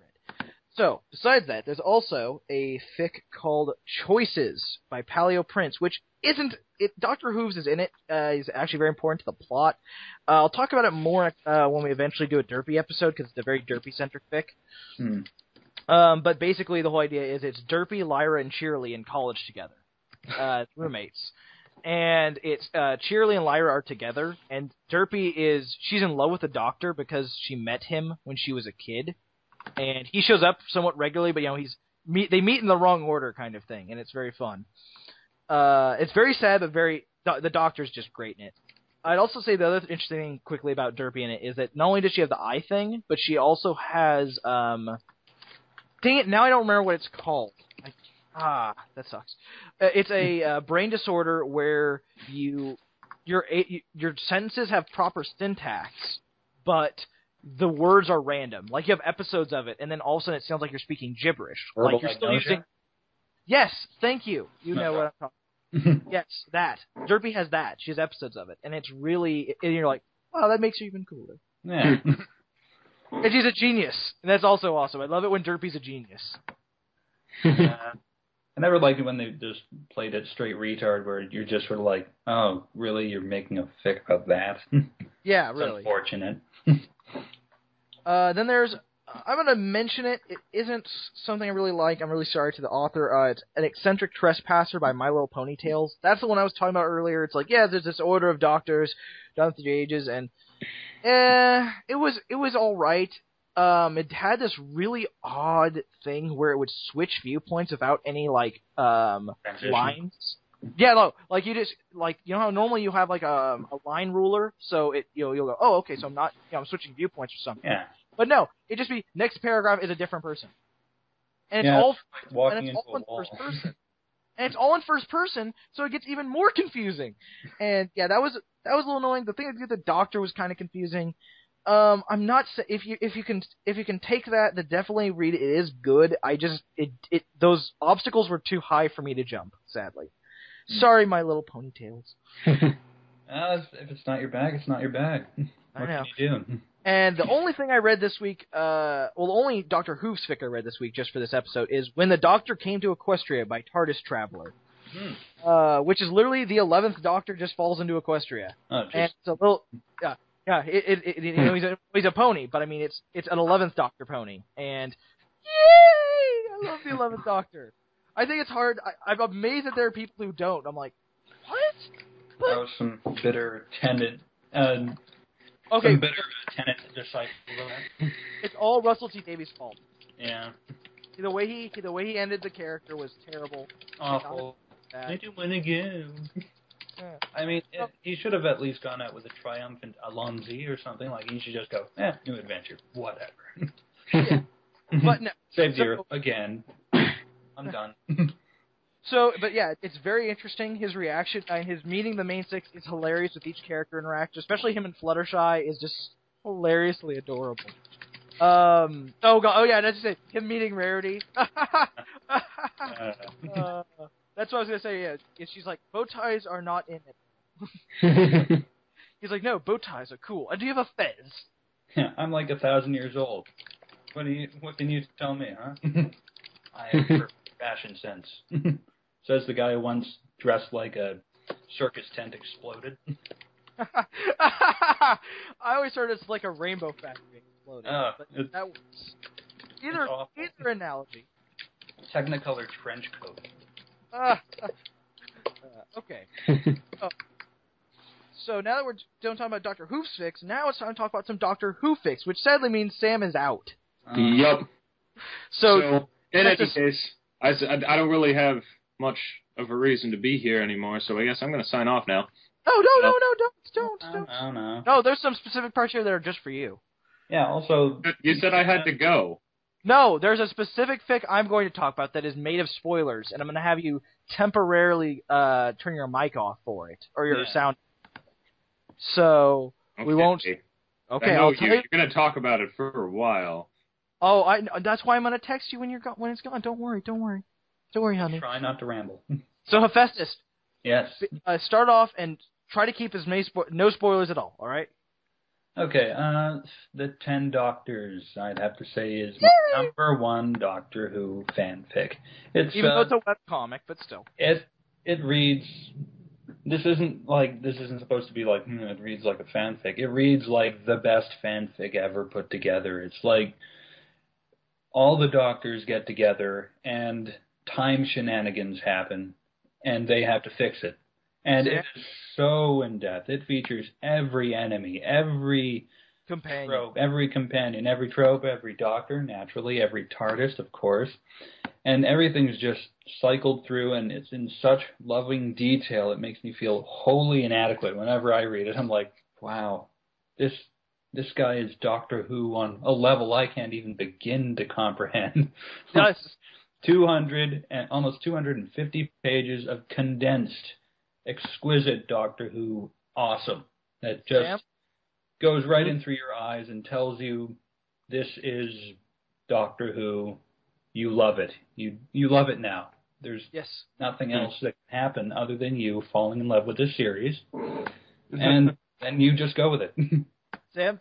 So, besides that, there's also a fic called Choices by Paleo Prince, which isn't... Dr. Whooves is in it. He's actually very important to the plot. I'll talk about it more when we eventually do a Derpy episode, because it's a very Derpy-centric fic. But basically, the whole idea is it's Derpy, Lyra, and Cheerly in college together. Roommates. And it's Cheerly and Lyra are together, and Derpy she's in love with the Doctor because she met him when she was a kid. And he shows up somewhat regularly, but they meet in the wrong order kind of thing, and it's very fun. It's very sad, but the Doctor's just great in it. I'd also say the other interesting thing quickly about Derpy in it is that not only does she have the eye thing, but she also has dang it, now I don't remember what it's called. That sucks. It's a brain disorder where your sentences have proper syntax, but the words are random. Like, you have episodes of it, and then all of a sudden it sounds like you're speaking gibberish. Like, you're still using... Yes, thank you. You know what I'm talking about. Yes, that. Derpy has that. She has episodes of it, and it's really... And you're like, wow, that makes her even cooler. Yeah. And she's a genius, and that's also awesome. I love it when Derpy's a genius. I never liked it when they just played it straight retard, where you're just sort of like, oh, really? You're making a fic about that? Yeah, it's really. Unfortunate. Then there's... I'm going to mention it. It isn't something I really like. I'm really sorry to the author. It's An Eccentric Trespasser by My Little Ponytails. That's the one I was talking about earlier. It's like, yeah, there's this order of doctors down through the ages, and it was all right. It had this really odd thing where it would switch viewpoints without any, like, lines. Yeah, no, like, you just, like, you know how normally you have, like, a line ruler, so you'll go, oh, okay, so I'm switching viewpoints or something. Yeah. But no, it just be, next paragraph is a different person. And it's all in first person. And it's all in first person, so it gets even more confusing. And yeah, that was a little annoying. The thing with the Doctor was kind of confusing. I'm not if you can take that, then definitely read it. It is good. Those obstacles were too high for me to jump, sadly. Sorry, My Little Ponytails. If it's not your bag, it's not your bag. What can you do? And the only thing I read this week, the only Doctor Whooves fic I read this week just for this episode is When the Doctor Came to Equestria by TARDIS Traveler. Which is literally the 11th Doctor just falls into Equestria. Oh, and it's a little, he's a pony, but I mean, it's an 11th Doctor pony. And, yay! I love the 11th Doctor. I think it's hard. I'm amazed that there are people who don't. I'm like, what? That was some bitter tenant. Okay. Some bitter tenant disciple. It's all Russell T Davies' fault. Yeah. The way he ended the character was terrible. Awful. I do win again. I mean, he should have at least gone out with a triumphant Alonzi or something. Like, he should just go, new adventure, whatever. Yeah. But no. Save zero again. I'm done. But yeah, it's very interesting. His reaction, his meeting the main six is hilarious with each character interaction. Especially him and Fluttershy is just hilariously adorable. That's it. Him meeting Rarity. That's what I was gonna say. Yeah, she's like, bow ties are not in it. He's like, no, bow ties are cool. Do you have a fez? Yeah, I'm like 1,000 years old. What can you tell me, huh? I have perfect fashion sense. Says the guy who once dressed like a circus tent exploded. I always heard it's like a rainbow factory exploded. But that works. Either analogy. Technicolor trench coat. Okay. So now that we're done talking about Doctor Who's fics, now it's time to talk about some Doctor Who fics, which sadly means Sam is out. Yup. So in any case, I don't really have much of a reason to be here anymore, so I guess I'm going to sign off now. No, don't. No. No, there's some specific parts here that are just for you. Yeah, also... You said I had to go. No, there's a specific fic I'm going to talk about that is made of spoilers, and I'm going to have you temporarily turn your mic off for it, or your sound. So, we won't... Okay, I'll tell you. You're going to talk about it for a while. Oh, that's why I'm going to text you when it's gone. Don't worry, honey. Try not to ramble. So, Hephaestus. Yes. Start off and try to keep no spoilers at all right? Okay, the 10 Doctors, I'd have to say, is my number one Doctor Who fanfic. It's Even though it's a webcomic, but still. It reads. This isn't supposed to be like it reads like a fanfic. It reads like the best fanfic ever put together. It's like all the Doctors get together and time shenanigans happen, and they have to fix it. And it is so in-depth. It features every enemy, every companion, every trope, every Doctor, naturally, every TARDIS, of course. And everything's just cycled through, and it's in such loving detail, it makes me feel wholly inadequate. Whenever I read it, I'm like, wow, this guy is Doctor Who on a level I can't even begin to comprehend. Yes. 200 and almost 250 pages of condensed, exquisite Doctor Who awesome that just goes right in through your eyes and tells you this is Doctor Who. You love it. You love it now. There's nothing else that can happen other than you falling in love with this series, and then you just go with it. Sam,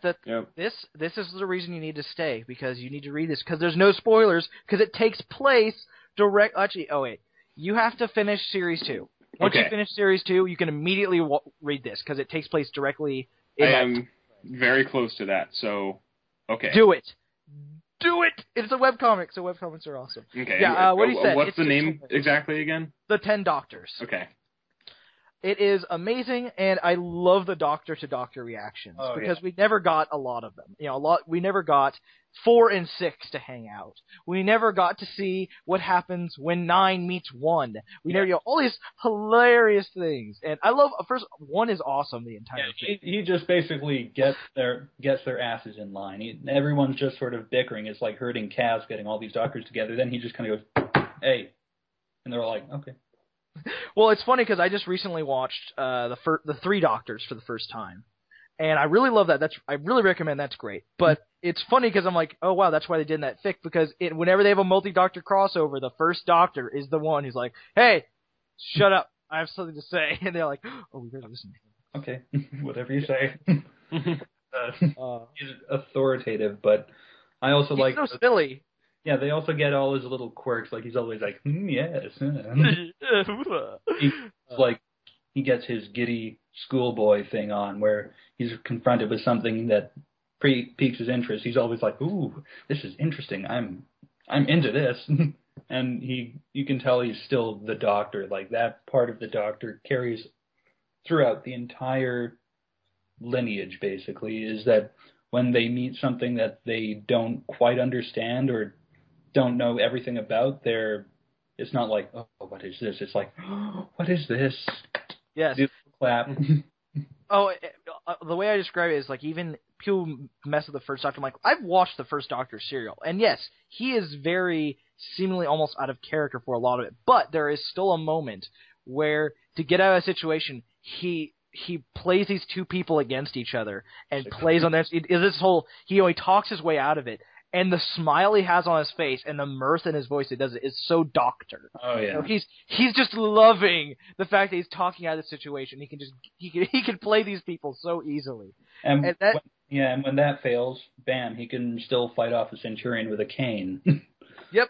this is the reason you need to stay, because you need to read this, because there's no spoilers, because it takes place you have to finish Series 2. Once you finish Series 2, you can immediately read this, because it takes place directly in I am very close to that, so, okay. Do it! Do it! It's a webcomic, so webcomics are awesome. Okay. Yeah, what he said. What's the name exactly again? The 10 Doctors. Okay. It is amazing, and I love the Doctor-to-Doctor reactions, because we never got a lot of them. We never got 4 and 6 to hang out. We never got to see what happens when 9 meets 1. We never, all these hilarious things. And I love, first, 1 is awesome, the entire thing. He just basically gets their asses in line. Everyone's just sort of bickering. It's like herding calves, getting all these Doctors together. Then he just kind of goes, hey. And they're all like, okay. Well, it's funny because I just recently watched the 3 Doctors for the first time, and I really love that. I really recommend. That's great. But it's funny because I'm like, oh wow, that's why they did in that fic, because whenever they have a multi-Doctor crossover, the first Doctor is the one who's like, hey, shut up, I have something to say, and they're like, oh, we better listen to him. Okay, whatever you say. He's authoritative, but I also he's like so silly. Yeah, they also get all his little quirks. Like he's always like, yes. He gets his giddy schoolboy thing on, where he's confronted with something that piques his interest. He's always like, ooh, this is interesting. I'm into this. And you can tell he's still the Doctor. Like that part of the Doctor carries throughout the entire lineage. Basically, is that when they meet something that they don't quite understand or don't know everything about, it's not like, oh, what is this? It's like, oh, what is this? Yes. Clap. The way I describe it is like, even people mess with the first Doctor. I'm like, I've watched the first Doctor serial, and yes, he is very seemingly almost out of character for a lot of it, but there is still a moment where, to get out of a situation, he plays these two people against each other and plays on this. He talks his way out of it. And the smile he has on his face and the mirth in his voice that does it is so Doctor. Oh yeah. He's just loving the fact that he's talking out of the situation. He can play these people so easily. And when that fails, bam, he can still fight off a Centurion with a cane. Yep.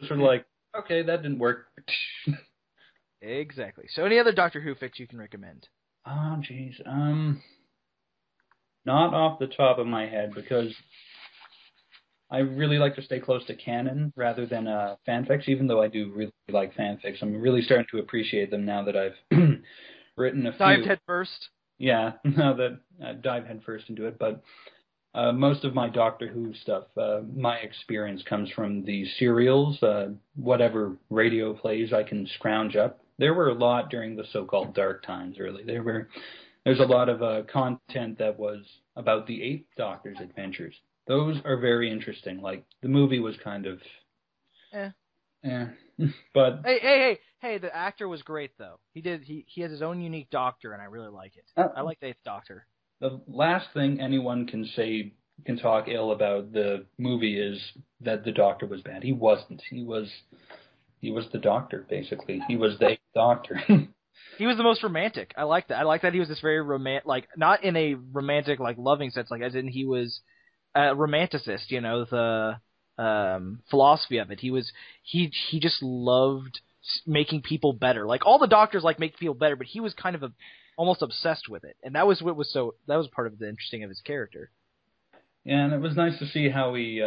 Sort of like, okay, that didn't work. Exactly. So any other Doctor Who fics you can recommend? Oh jeez. Not off the top of my head, because I really like to stay close to canon rather than fanfics, even though I do really like fanfics. I'm really starting to appreciate them now that I've written a few. Dived head first? Yeah, now that I dive head first into it. But most of my Doctor Who stuff, my experience comes from the serials, whatever radio plays I can scrounge up. There were a lot during the so-called dark times, really. There's a lot of content that was about the 8th Doctor's adventures. Those are very interesting. Like, the movie was kind of... But... Hey, the actor was great, though. He has his own unique Doctor, and I really like it. I like the 8th Doctor. The last thing anyone can talk ill about the movie is that the Doctor was bad. He wasn't. He was the Doctor, basically. He was the 8th Doctor. He was the most romantic. I like that. I like that he was this very romantic, like not in a romantic, like loving sense, like as in he was a romanticist. You know, the philosophy of it. He just loved making people better. Like all the doctors like make people better, but he was kind of almost obsessed with it, and that was part of the interesting of his character. Yeah, and it was nice to see how he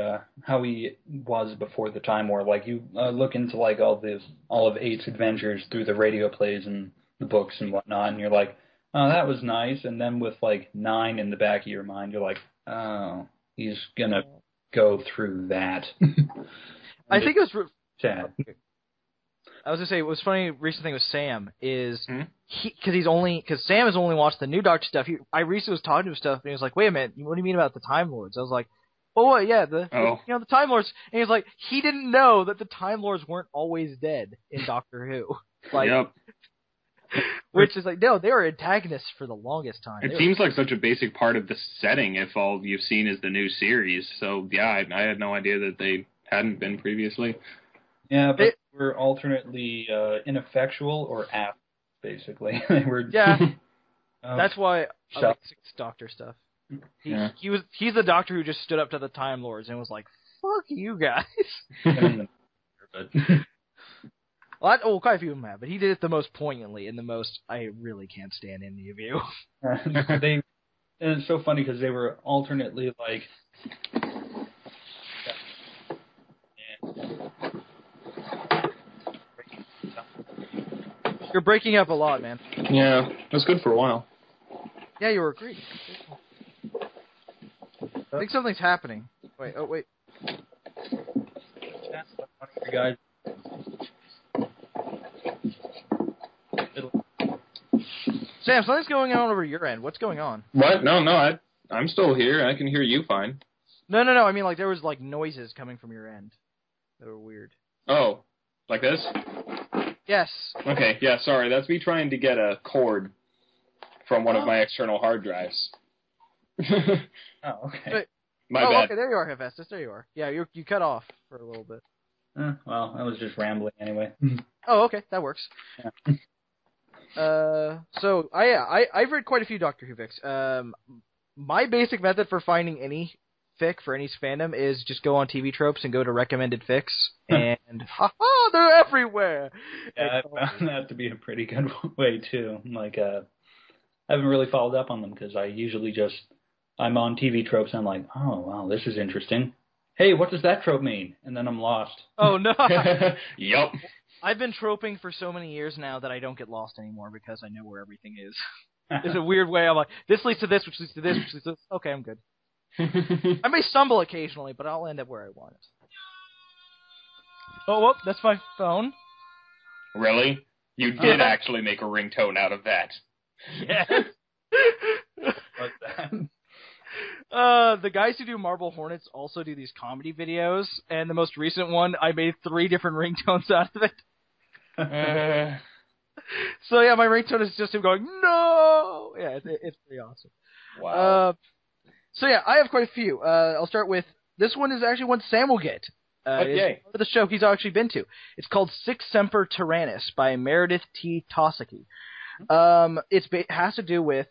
was before the Time War. Like you look into like all of Eight's adventures through the radio plays and the books and whatnot, and you're like, oh, that was nice. And then with like 9 in the back of your mind, you're like, oh, he's gonna go through that. I think it was sad. I was gonna say, what's funny, recent thing with Sam is because Sam has only watched the new Doctor stuff. I recently was talking to him stuff, and he was like, "Wait a minute, what do you mean about the Time Lords?" I was like, "Oh, what? Yeah, the Time Lords." And he was like, he didn't know that the Time Lords weren't always dead in Doctor Who. Like, yep. Which is like, no, they were antagonists for the longest time. It seems like such a basic part of the setting if all you've seen is the new series. So, yeah, I had no idea that they hadn't been previously. Yeah, but they were alternately ineffectual or apt, basically. They were. Yeah, that's why I like 6th Doctor stuff. He's the Doctor who just stood up to the Time Lords and was like, "Fuck you guys." Well, quite a few of them have, but he did it the most poignantly and the most, I really can't stand any of you. And it's so funny because they were alternately like... You're breaking up a lot, man. Yeah, it was good for a while. Yeah, you were great. I think something's happening. Wait. Guys. Sam, something's going on over your end. What's going on? What? No, I'm still here. I can hear you fine. No. I mean, like, there was, like, noises coming from your end. They were weird. Oh, like this? Yes. Okay, yeah, sorry. That's me trying to get a cord from one of my external hard drives. Oh, okay. My bad. Okay, there you are, Hephaestus. There you are. Yeah, you cut off for a little bit. Well, I was just rambling anyway. Oh, okay, that works. Yeah. So I've read quite a few Doctor Who fics. My basic method for finding any fic for any fandom is just go on TV Tropes and go to recommended fics, and they're everywhere. Yeah, I found that to be a pretty good way too. Like, I haven't really followed up on them because I usually I'm on TV Tropes and I'm like, oh wow, this is interesting. Hey, what does that trope mean? And then I'm lost. Oh no. Yup. I've been troping for so many years now that I don't get lost anymore because I know where everything is. It's a weird way. I'm like, this leads to this, which leads to this, which leads to this. Okay, I'm good. I may stumble occasionally, but I'll end up where I want it. Oh, whoop, that's my phone. Really? You did actually make a ringtone out of that. Yes. What's that? The guys who do Marble Hornets also do these comedy videos, and the most recent one, I made 3 different ringtones out of it. So yeah, my ringtone is just him going, "No!" Yeah, it's pretty awesome. Wow. So yeah, I have quite a few. I'll start with, this one is actually one Sam will get. Okay. It's the show he's actually been to. It's called Sic Semper Tyrannis by Meredith T. Tosaki. It has to do with,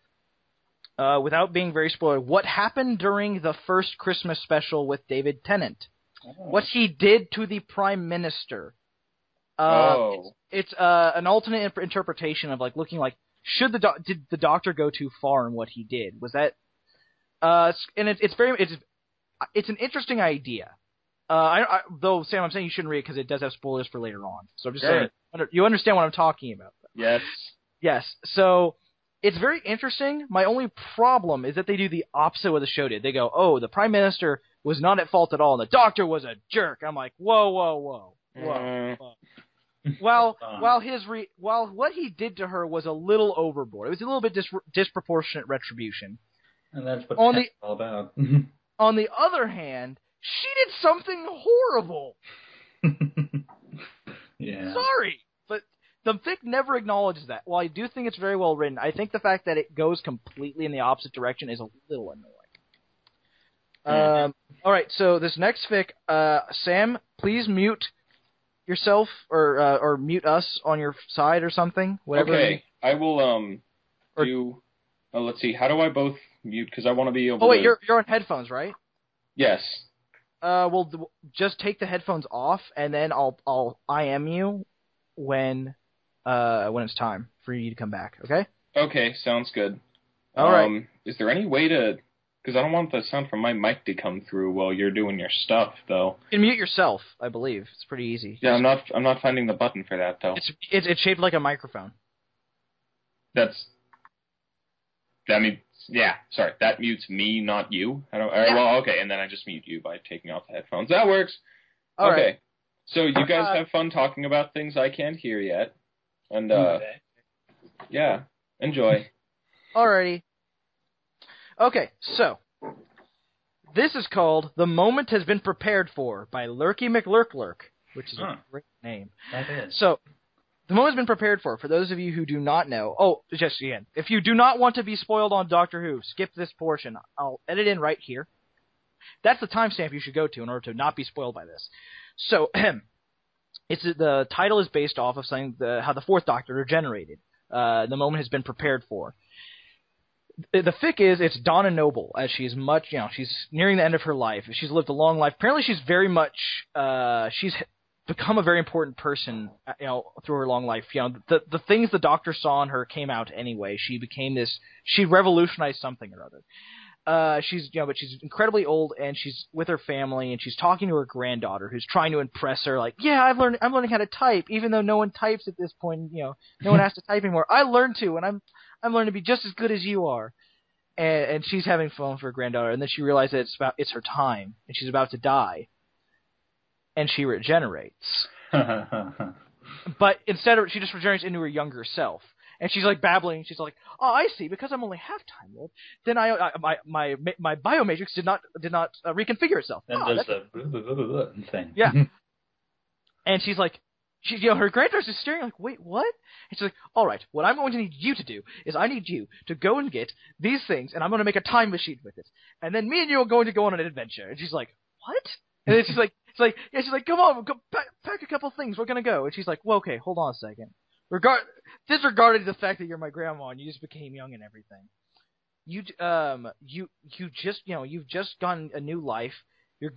without being very spoiler, what happened during the first Christmas special with David Tennant. Oh. What he did to the Prime Minister. It's an alternate interpretation of like looking like, did the Doctor go too far in what he did? Was that and it's an interesting idea. Though Sam, I'm saying you shouldn't read it because it does have spoilers for later on. So I'm just saying you understand what I'm talking about. Yes. Yes. So it's very interesting. My only problem is that they do the opposite of what the show did. They go, "Oh, the Prime Minister was not at fault at all, and the Doctor was a jerk." I'm like, whoa. While what he did to her was a little overboard. It was a little bit disproportionate retribution. And that's what it's all about. On the other hand, she did something horrible. Yeah. Sorry, but the fic never acknowledges that. While I do think it's very well written, I think the fact that it goes completely in the opposite direction is a little annoying. All right, so this next fic, Sam, please mute yourself or mute us on your side or something? Whatever. Okay, I will do. Oh, let's see. How do I both mute? Because I want to be able. Oh wait, to... you're on headphones, right? Yes. Well, just take the headphones off, and then I'll IM you when it's time for you to come back. Okay. Okay, sounds good. All right. Is there any way to? Because I don't want the sound from my mic to come through while you're doing your stuff, though. You can mute yourself, I believe. It's pretty easy. Yeah, I'm not finding the button for that though. It's shaped like a microphone. That means sorry. That mutes me, not you. I don't. All right, well, okay, and then I just mute you by taking off the headphones. That works. All okay. Right. So you guys have fun talking about things I can't hear yet, and yeah, enjoy. Alrighty. Okay, so this is called "The Moment Has Been Prepared For" by Lurky McLurklurk, which is a great name. That is. So, the moment has been prepared for those of you who do not know. Just again, if you do not want to be spoiled on Doctor Who, skip this portion. I'll edit in right here. That's the timestamp you should go to in order to not be spoiled by this. So, the title is based off of saying how the Fourth Doctor regenerated. The moment has been prepared for. The fic is it's Donna Noble, as she's she's nearing the end of her life. She's lived a long life. Apparently, she's very much she's become a very important person, through her long life. The things the Doctor saw in her came out anyway. She became she revolutionized something or other. But she's incredibly old, and she's with her family, and she's talking to her granddaughter, who's trying to impress her. Like, yeah, I'm learning how to type, even though no one types at this point. No one has to type anymore. I learned to, and I'm learning to be just as good as you are. And she's having fun with her granddaughter, and then she realizes it's her time, and she's about to die. And she regenerates. But instead of, she just regenerates into her younger self. And she's like babbling. She's like, "Oh, I see. Because I'm only half time old, then my biomatrix did not reconfigure itself." And there's the thing. Yeah. And she's like, her granddaughter's just staring like, "Wait, what?" And she's like, "All right, what I'm going to need you to do is I need you to go and get these things, and I'm going to make a time machine with it, and then me and you are going to go on an adventure." And she's like, "What?" And then she's like, "Come on, go pack a couple things. We're gonna go." And she's like, "Well, okay, hold on a second. Disregarding the fact that you're my grandma and you just became young and everything, you've just gotten a new life. You're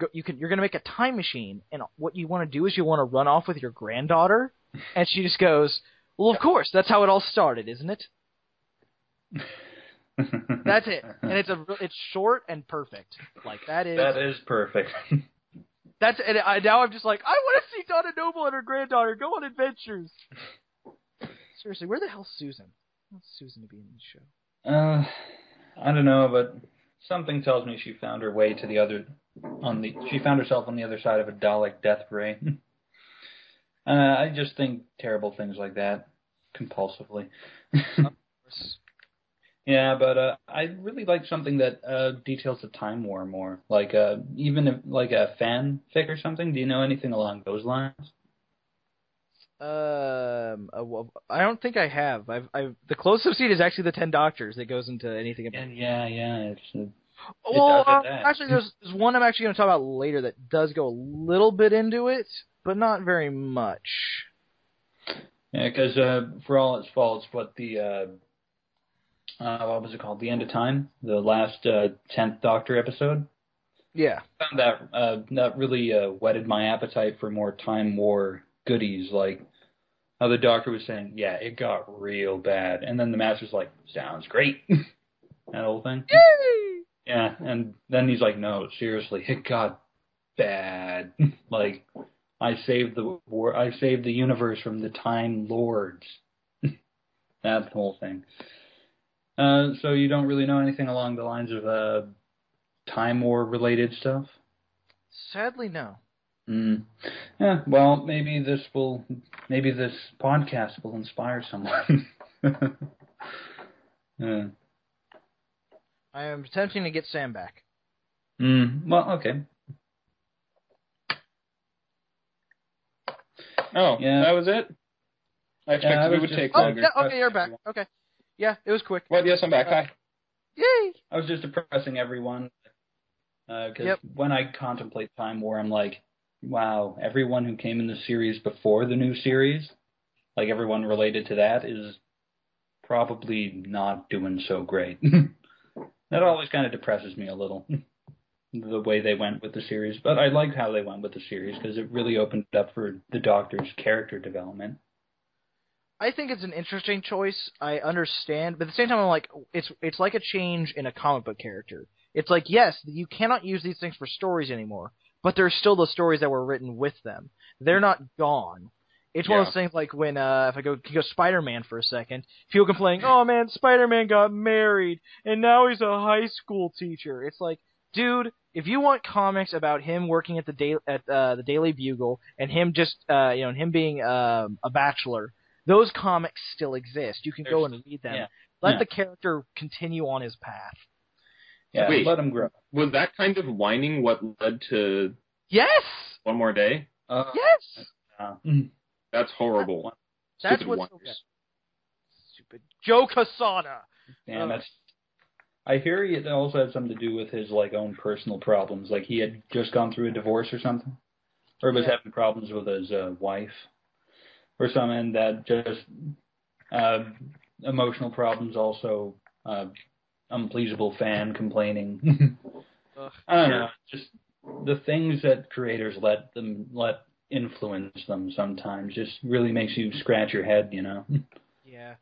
gonna make a time machine, and what you want to do is you want to run off with your granddaughter." And she just goes, "Well, of course, that's how it all started, isn't it?" That's it, and it's short and perfect. Like that is perfect. Now I'm just like, I want to see Donna Noble and her granddaughter go on adventures. Seriously, where the hell's Susan? I want Susan to be in this show. I don't know, but something tells me she found her way to she found herself on the other side of a Dalek death ray. I just think terrible things like that, compulsively. Of course. Yeah, but I really like something that details the Time War more, like even like a fanfic or something. Do you know anything along those lines? Well, I don't think I have. The closest I've seen is actually the 10 Doctors that goes into anything about. Yeah. Actually, there's one I'm actually going to talk about later that does go a little bit into it, but not very much. Yeah, because for all its faults, what the what was it called? The End of Time, the last 10th Doctor episode. Yeah, I found that really whetted my appetite for more Time War goodies, like how the Doctor was saying, "Yeah, it got real bad," and then the Master's like, "Sounds great," that whole thing. Yay! Yeah, and then he's like, "No, seriously, it got bad. Like, I saved the universe from the Time Lords." That whole thing. So you don't really know anything along the lines of Time War related stuff? Sadly, no. Yeah, well, maybe this podcast will inspire someone. Yeah. I am attempting to get Sam back. Well, okay. Oh, yeah. That was it? I expected it would take longer. Yeah, okay, you're back. Okay. Yeah, it was quick. Well, yes, I'm back. Hi. Yay! I was just depressing everyone. Because when I contemplate Time War, I'm like, wow, everyone who came in the series before the new series, like everyone related to that, is probably not doing so great. That always kind of depresses me a little, the way they went with the series. But I liked how they went with the series because it really opened up for the Doctor's character development. I think it's an interesting choice. I understand, but at the same time, I'm like, it's like a change in a comic book character. It's like, yes, you cannot use these things for stories anymore, but there's still the stories that were written with them. They're not gone. It's one of those things like when, if I go Spider-Man for a second, people complain, oh man, Spider-Man got married, and now he's a high school teacher. It's like, dude, if you want comics about him working at the Daily Bugle, and him just, and him being a bachelor, those comics still exist. You can go and read them. Yeah. Let the character continue on his path. Yeah, Wait, let him grow. Was that kind of whining what led to Yes! One More Day? Yes! That's horrible. That's Stupid what's whiners. so stupid. Joe Quesada! Damn, I hear it also had something to do with his own personal problems. Like he had just gone through a divorce or something, or was having problems with his wife, or something. That just emotional problems. Also, unpleasable fan complaining. I don't know. Just the things that creators let influence them sometimes just really makes you scratch your head. Yeah.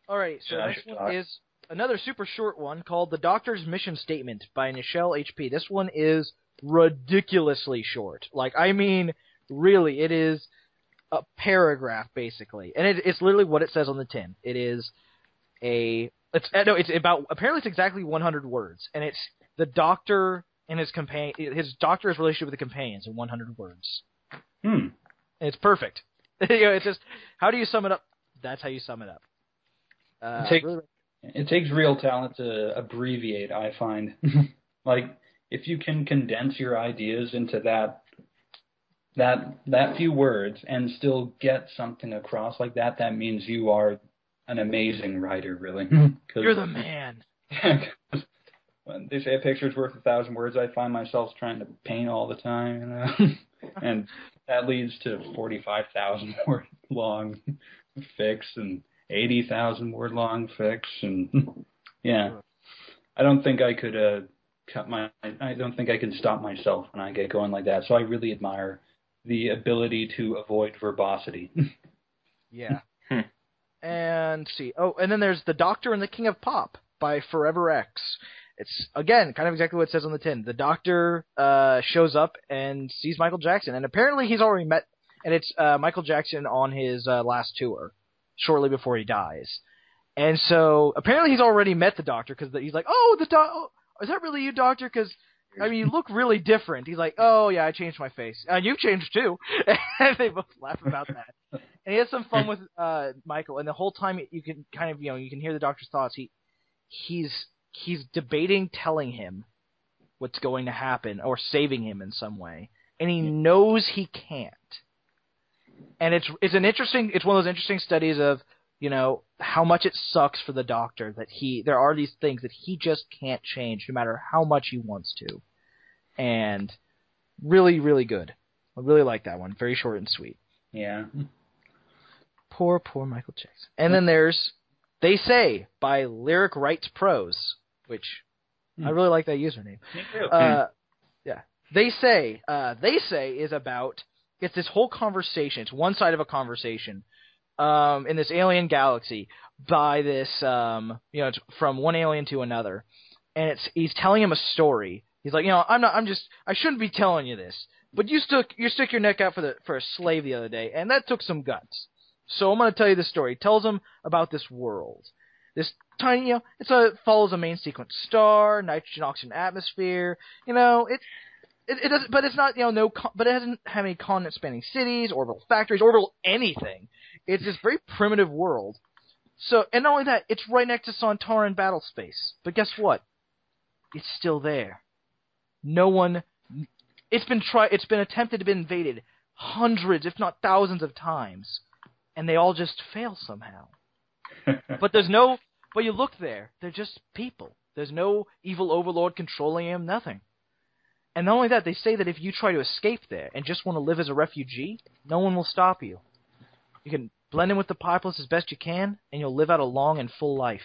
Alright, so Yeah, next one is another super short one called The Doctor's Mission Statement by Nichelle H.P. This one is ridiculously short. I mean, really, it is a paragraph, basically. And it's literally what it says on the tin. It is apparently it's exactly 100 words. And it's the Doctor and his Doctor's relationship with the companions in 100 words. And it's perfect. It's just, how do you sum it up? That's how you sum it up. It takes real talent to abbreviate, I find. If you can condense your ideas into that few words and still get something across like that, that means you are an amazing writer, really. You're the man. When they say a picture's worth 1,000 words, I find myself trying to paint all the time, and that leads to 45,000 word long fics and 80,000 word long fics, and I don't think I could I don't think I can stop myself when I get going like that. So I really admire the ability to avoid verbosity. Yeah. And see. Oh, and then there's The Doctor and the King of Pop by Forever X. It's, again, kind of exactly what it says on the tin. The Doctor shows up and sees Michael Jackson, and apparently he's already met, and it's Michael Jackson on his last tour, shortly before he dies. And so, apparently he's already met the Doctor, because he's like, is that really you, Doctor? Because, I mean, you look really different. He's like, oh, yeah, I changed my face. You've changed, too. And they both laugh about that. And he has some fun with Michael, and the whole time you can kind of, you can hear the Doctor's thoughts. He's debating telling him what's going to happen or saving him in some way, and he knows he can't. And it's one of those interesting studies of, how much it sucks for the Doctor that there are these things that he just can't change no matter how much he wants to. And really, really good. I really like that one. Very short and sweet. Yeah. Poor Michael Jackson. And then there's They Say by Lyric Rights Prose, which I really like that username. Me too. Yeah. They Say is about, it's this whole conversation. It's one side of a conversation in this alien galaxy by this, it's from one alien to another. And he's telling him a story. He's like, I shouldn't be telling you this, but you stuck your neck out for a slave the other day, and that took some guts. So I'm going to tell you this story. He tells him about this world. This tiny, it follows a main sequence star, nitrogen, oxygen, atmosphere. It doesn't, but it's not, but it doesn't have any continent-spanning cities, orbital factories, orbital anything. It's this very primitive world. So, and not only that, it's right next to Sontaran battle space. But guess what? It's still there. It's been attempted to be invaded hundreds, if not thousands of times, and they all just fail somehow. But you look there, they're just people. There's no evil overlord controlling them, nothing. And not only that, they say that if you try to escape there and just want to live as a refugee, no one will stop you. You can blend in with the populace as best you can, and you'll live out a long and full life.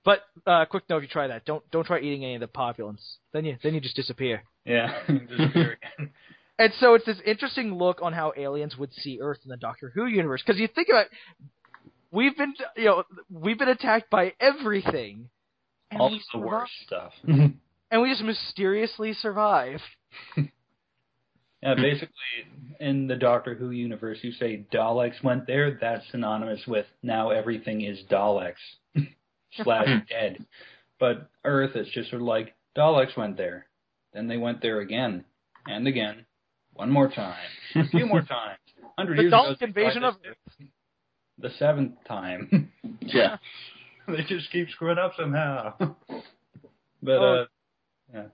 But quick note: if you try that, don't try eating any of the populace. Then you just disappear. Yeah, disappear again. And so it's this interesting look on how aliens would see Earth in the Doctor Who universe. Because you think about it, we've been attacked by everything. And All the worst stuff. And we just mysteriously survive. Yeah, basically, in the Doctor Who universe, you say Daleks went there, that's synonymous with now everything is Daleks / dead. But Earth, it's just sort of like, Daleks went there. Then they went there again, and again, one more time, a few more times. 100 the years Dalek ago, invasion of Earth. The 7th time. Yeah. They just keep screwing up somehow. But, yeah.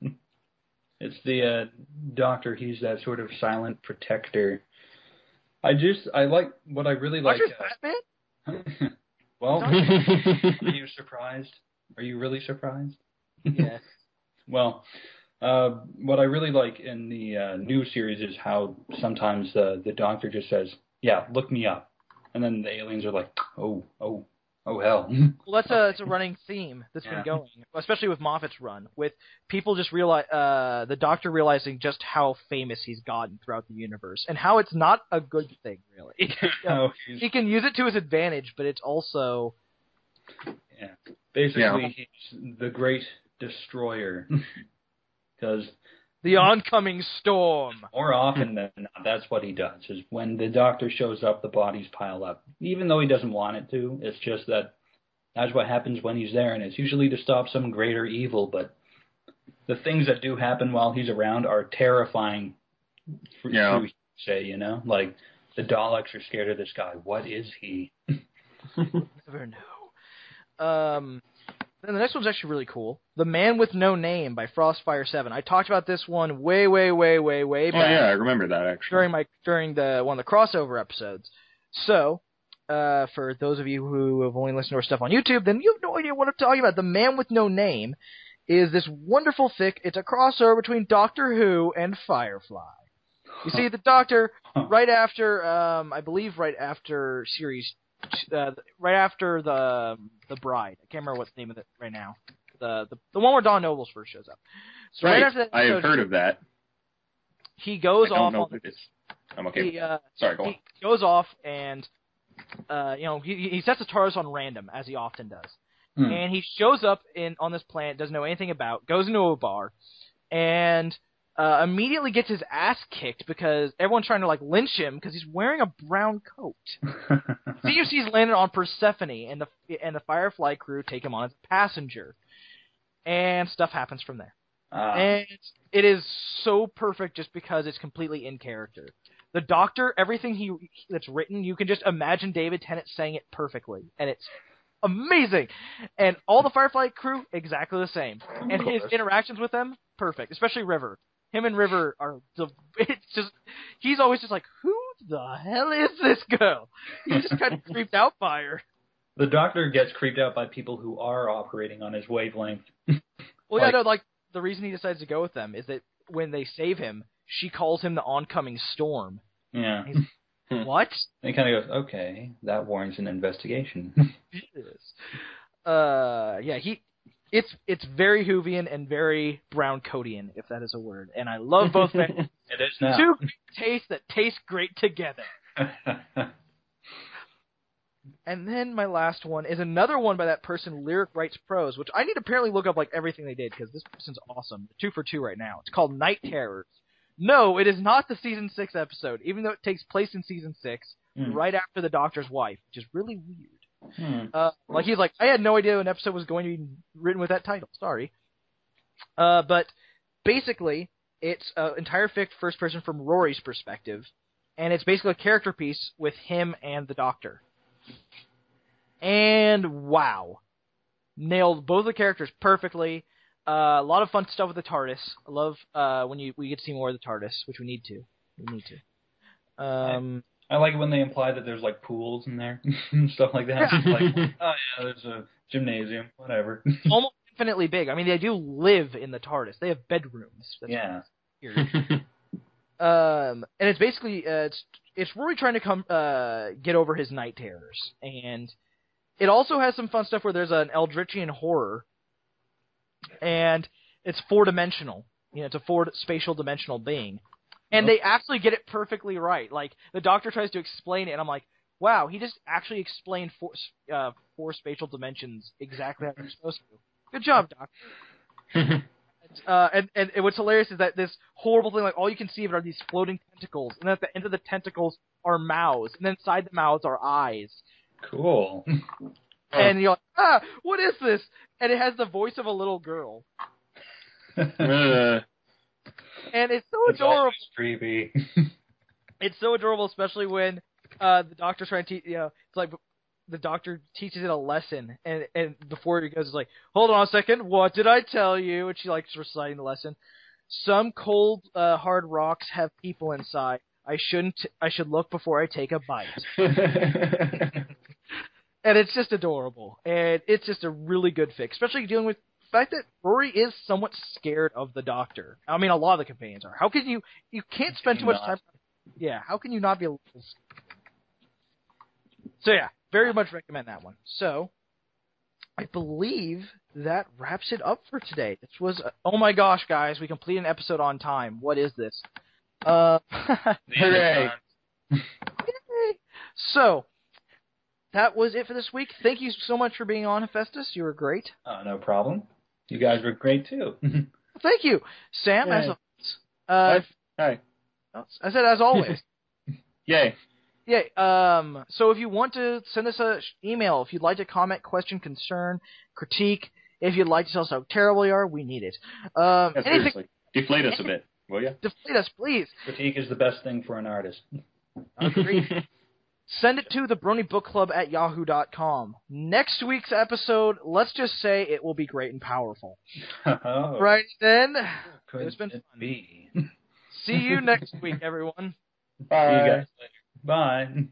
It's the Doctor, he's that sort of silent protector. I like, what I really like... Batman? Well, are you surprised? Are you really surprised? Yes. Well, what I really like in the new series is how sometimes the Doctor just says, yeah, look me up. And then the aliens are like, oh hell. Well, it's a running theme that's been going, especially with Moffat's run, with people just the Doctor realizing just how famous he's gotten throughout the universe, and how it's not a good thing, really. He can use it to his advantage, but it's also... Yeah. Basically, he's the great destroyer. Because... the oncoming storm. More often than not, that's what he does. Is when the Doctor shows up, the bodies pile up. Even though he doesn't want it to, it's just that's what happens when he's there, and it's usually to stop some greater evil. But the things that do happen while he's around are terrifying. Say, like the Daleks are scared of this guy. What is he? Never know. Then the next one's actually really cool. The Man with No Name by Frostfire 7. I talked about this one way back. Oh yeah, I remember that actually. During one of the crossover episodes. So, for those of you who have only listened to our stuff on YouTube, then you have no idea what I'm talking about. The Man with No Name is this wonderful fic. It's a crossover between Doctor Who and Firefly. You see, the Doctor, right after series... right after the Bride. I can't remember what's the name of it right now. The one where Dawn Nobles first shows up. So right after that I have heard of that. He goes off. I'm okay. Sorry, go on. He goes off and he sets the TARDIS on random, as he often does. And he shows up on this planet, doesn't know anything about, goes into a bar, and immediately gets his ass kicked because everyone's trying to lynch him because he's wearing a brown coat. CUC's landed on Persephone, and the Firefly crew take him on as a passenger, and stuff happens from there. And it is so perfect just because it's completely in character. The Doctor, everything that's written, you can just imagine David Tennant saying it perfectly, and it's amazing. And all the Firefly crew, exactly the same. And his interactions with them, perfect, especially River. Him and River he's always just like, who the hell is this girl? He's just kind of creeped out by her. The Doctor gets creeped out by people who are operating on his wavelength. Well, the reason he decides to go with them is that when they save him, she calls him the oncoming storm. Yeah. What? And he kind of goes, okay, that warrants an investigation. It is. It's very Whovian and very brown coatian, if that is a word. And I love both men. It is now. Two great tastes that taste great together. And then my last one is another one by that person, Lyric Writes Prose, which I need to apparently look up everything they did, because this person's awesome. 2 for 2 right now. It's called Night Terrors. No, it is not the Season 6 episode, even though it takes place in Season 6, right after the Doctor's wife, which is really weird. He's like, I had no idea an episode was going to be written with that title. Sorry. But basically, it's an entire fic first person from Rory's perspective, and it's basically a character piece with him and the Doctor. And wow. Nailed both the characters perfectly. A lot of fun stuff with the TARDIS. I love when we get to see more of the TARDIS, which we need to. I like it when they imply that there's pools in there and stuff like that. It's like, oh yeah, there's a gymnasium, whatever. Almost infinitely big. I mean, they do live in the TARDIS. They have bedrooms. That's Yeah. weird. And it's basically it's Rory trying to come get over his night terrors, and it also has some fun stuff where there's an Eldritchian horror, and it's 4-dimensional. You know, it's a 4 spatial dimensional being, and they actually get it perfectly right. Like the Doctor tries to explain it, and I'm like, wow, he just actually explained 4 spatial dimensions exactly how you're supposed to. Good job, Doctor. And what's hilarious is that this horrible thing, like all you can see of it are these floating tentacles, and at the end of the tentacles are mouths, and then inside the mouths are eyes. Cool. And you're like, what is this? And it has the voice of a little girl. And it's so adorable. It's creepy. It's so adorable, especially when the Doctor's trying to teach, it's like the Doctor teaches it a lesson, and before he goes, it's like, hold on a second, what did I tell you? And she likes reciting the lesson. Some cold, hard rocks have people inside. I should look before I take a bite. And it's just adorable, and it's just a really good fix, especially dealing with the fact that Rory is somewhat scared of the Doctor. I mean, a lot of the companions are. How can you can't spend too much time. Yeah, how can you not be a little scared? So yeah, very much recommend that one. So, I believe that wraps it up for today. This was, oh my gosh, guys, we completed an episode on time. What is this? Hooray! So, that was it for this week. Thank you so much for being on, Hephaestus. You were great. No problem. You guys were great, too. Thank you. Sam, Yay. as always. Hi. I said as always. Yay. Yeah. So if you want to send us an email, if you'd like to comment, question, concern, critique, if you'd like to tell us how terrible we are, we need it. Seriously. Deflate us a bit, will you? Deflate us, please. Critique is the best thing for an artist. Agreed. Send it to the Brony Bookclub at yahoo.com. Next week's episode, let's just say it will be great and powerful. Oh, Right then. could It's been it fun. be? See you next week, everyone. Bye. See you guys later. Bye.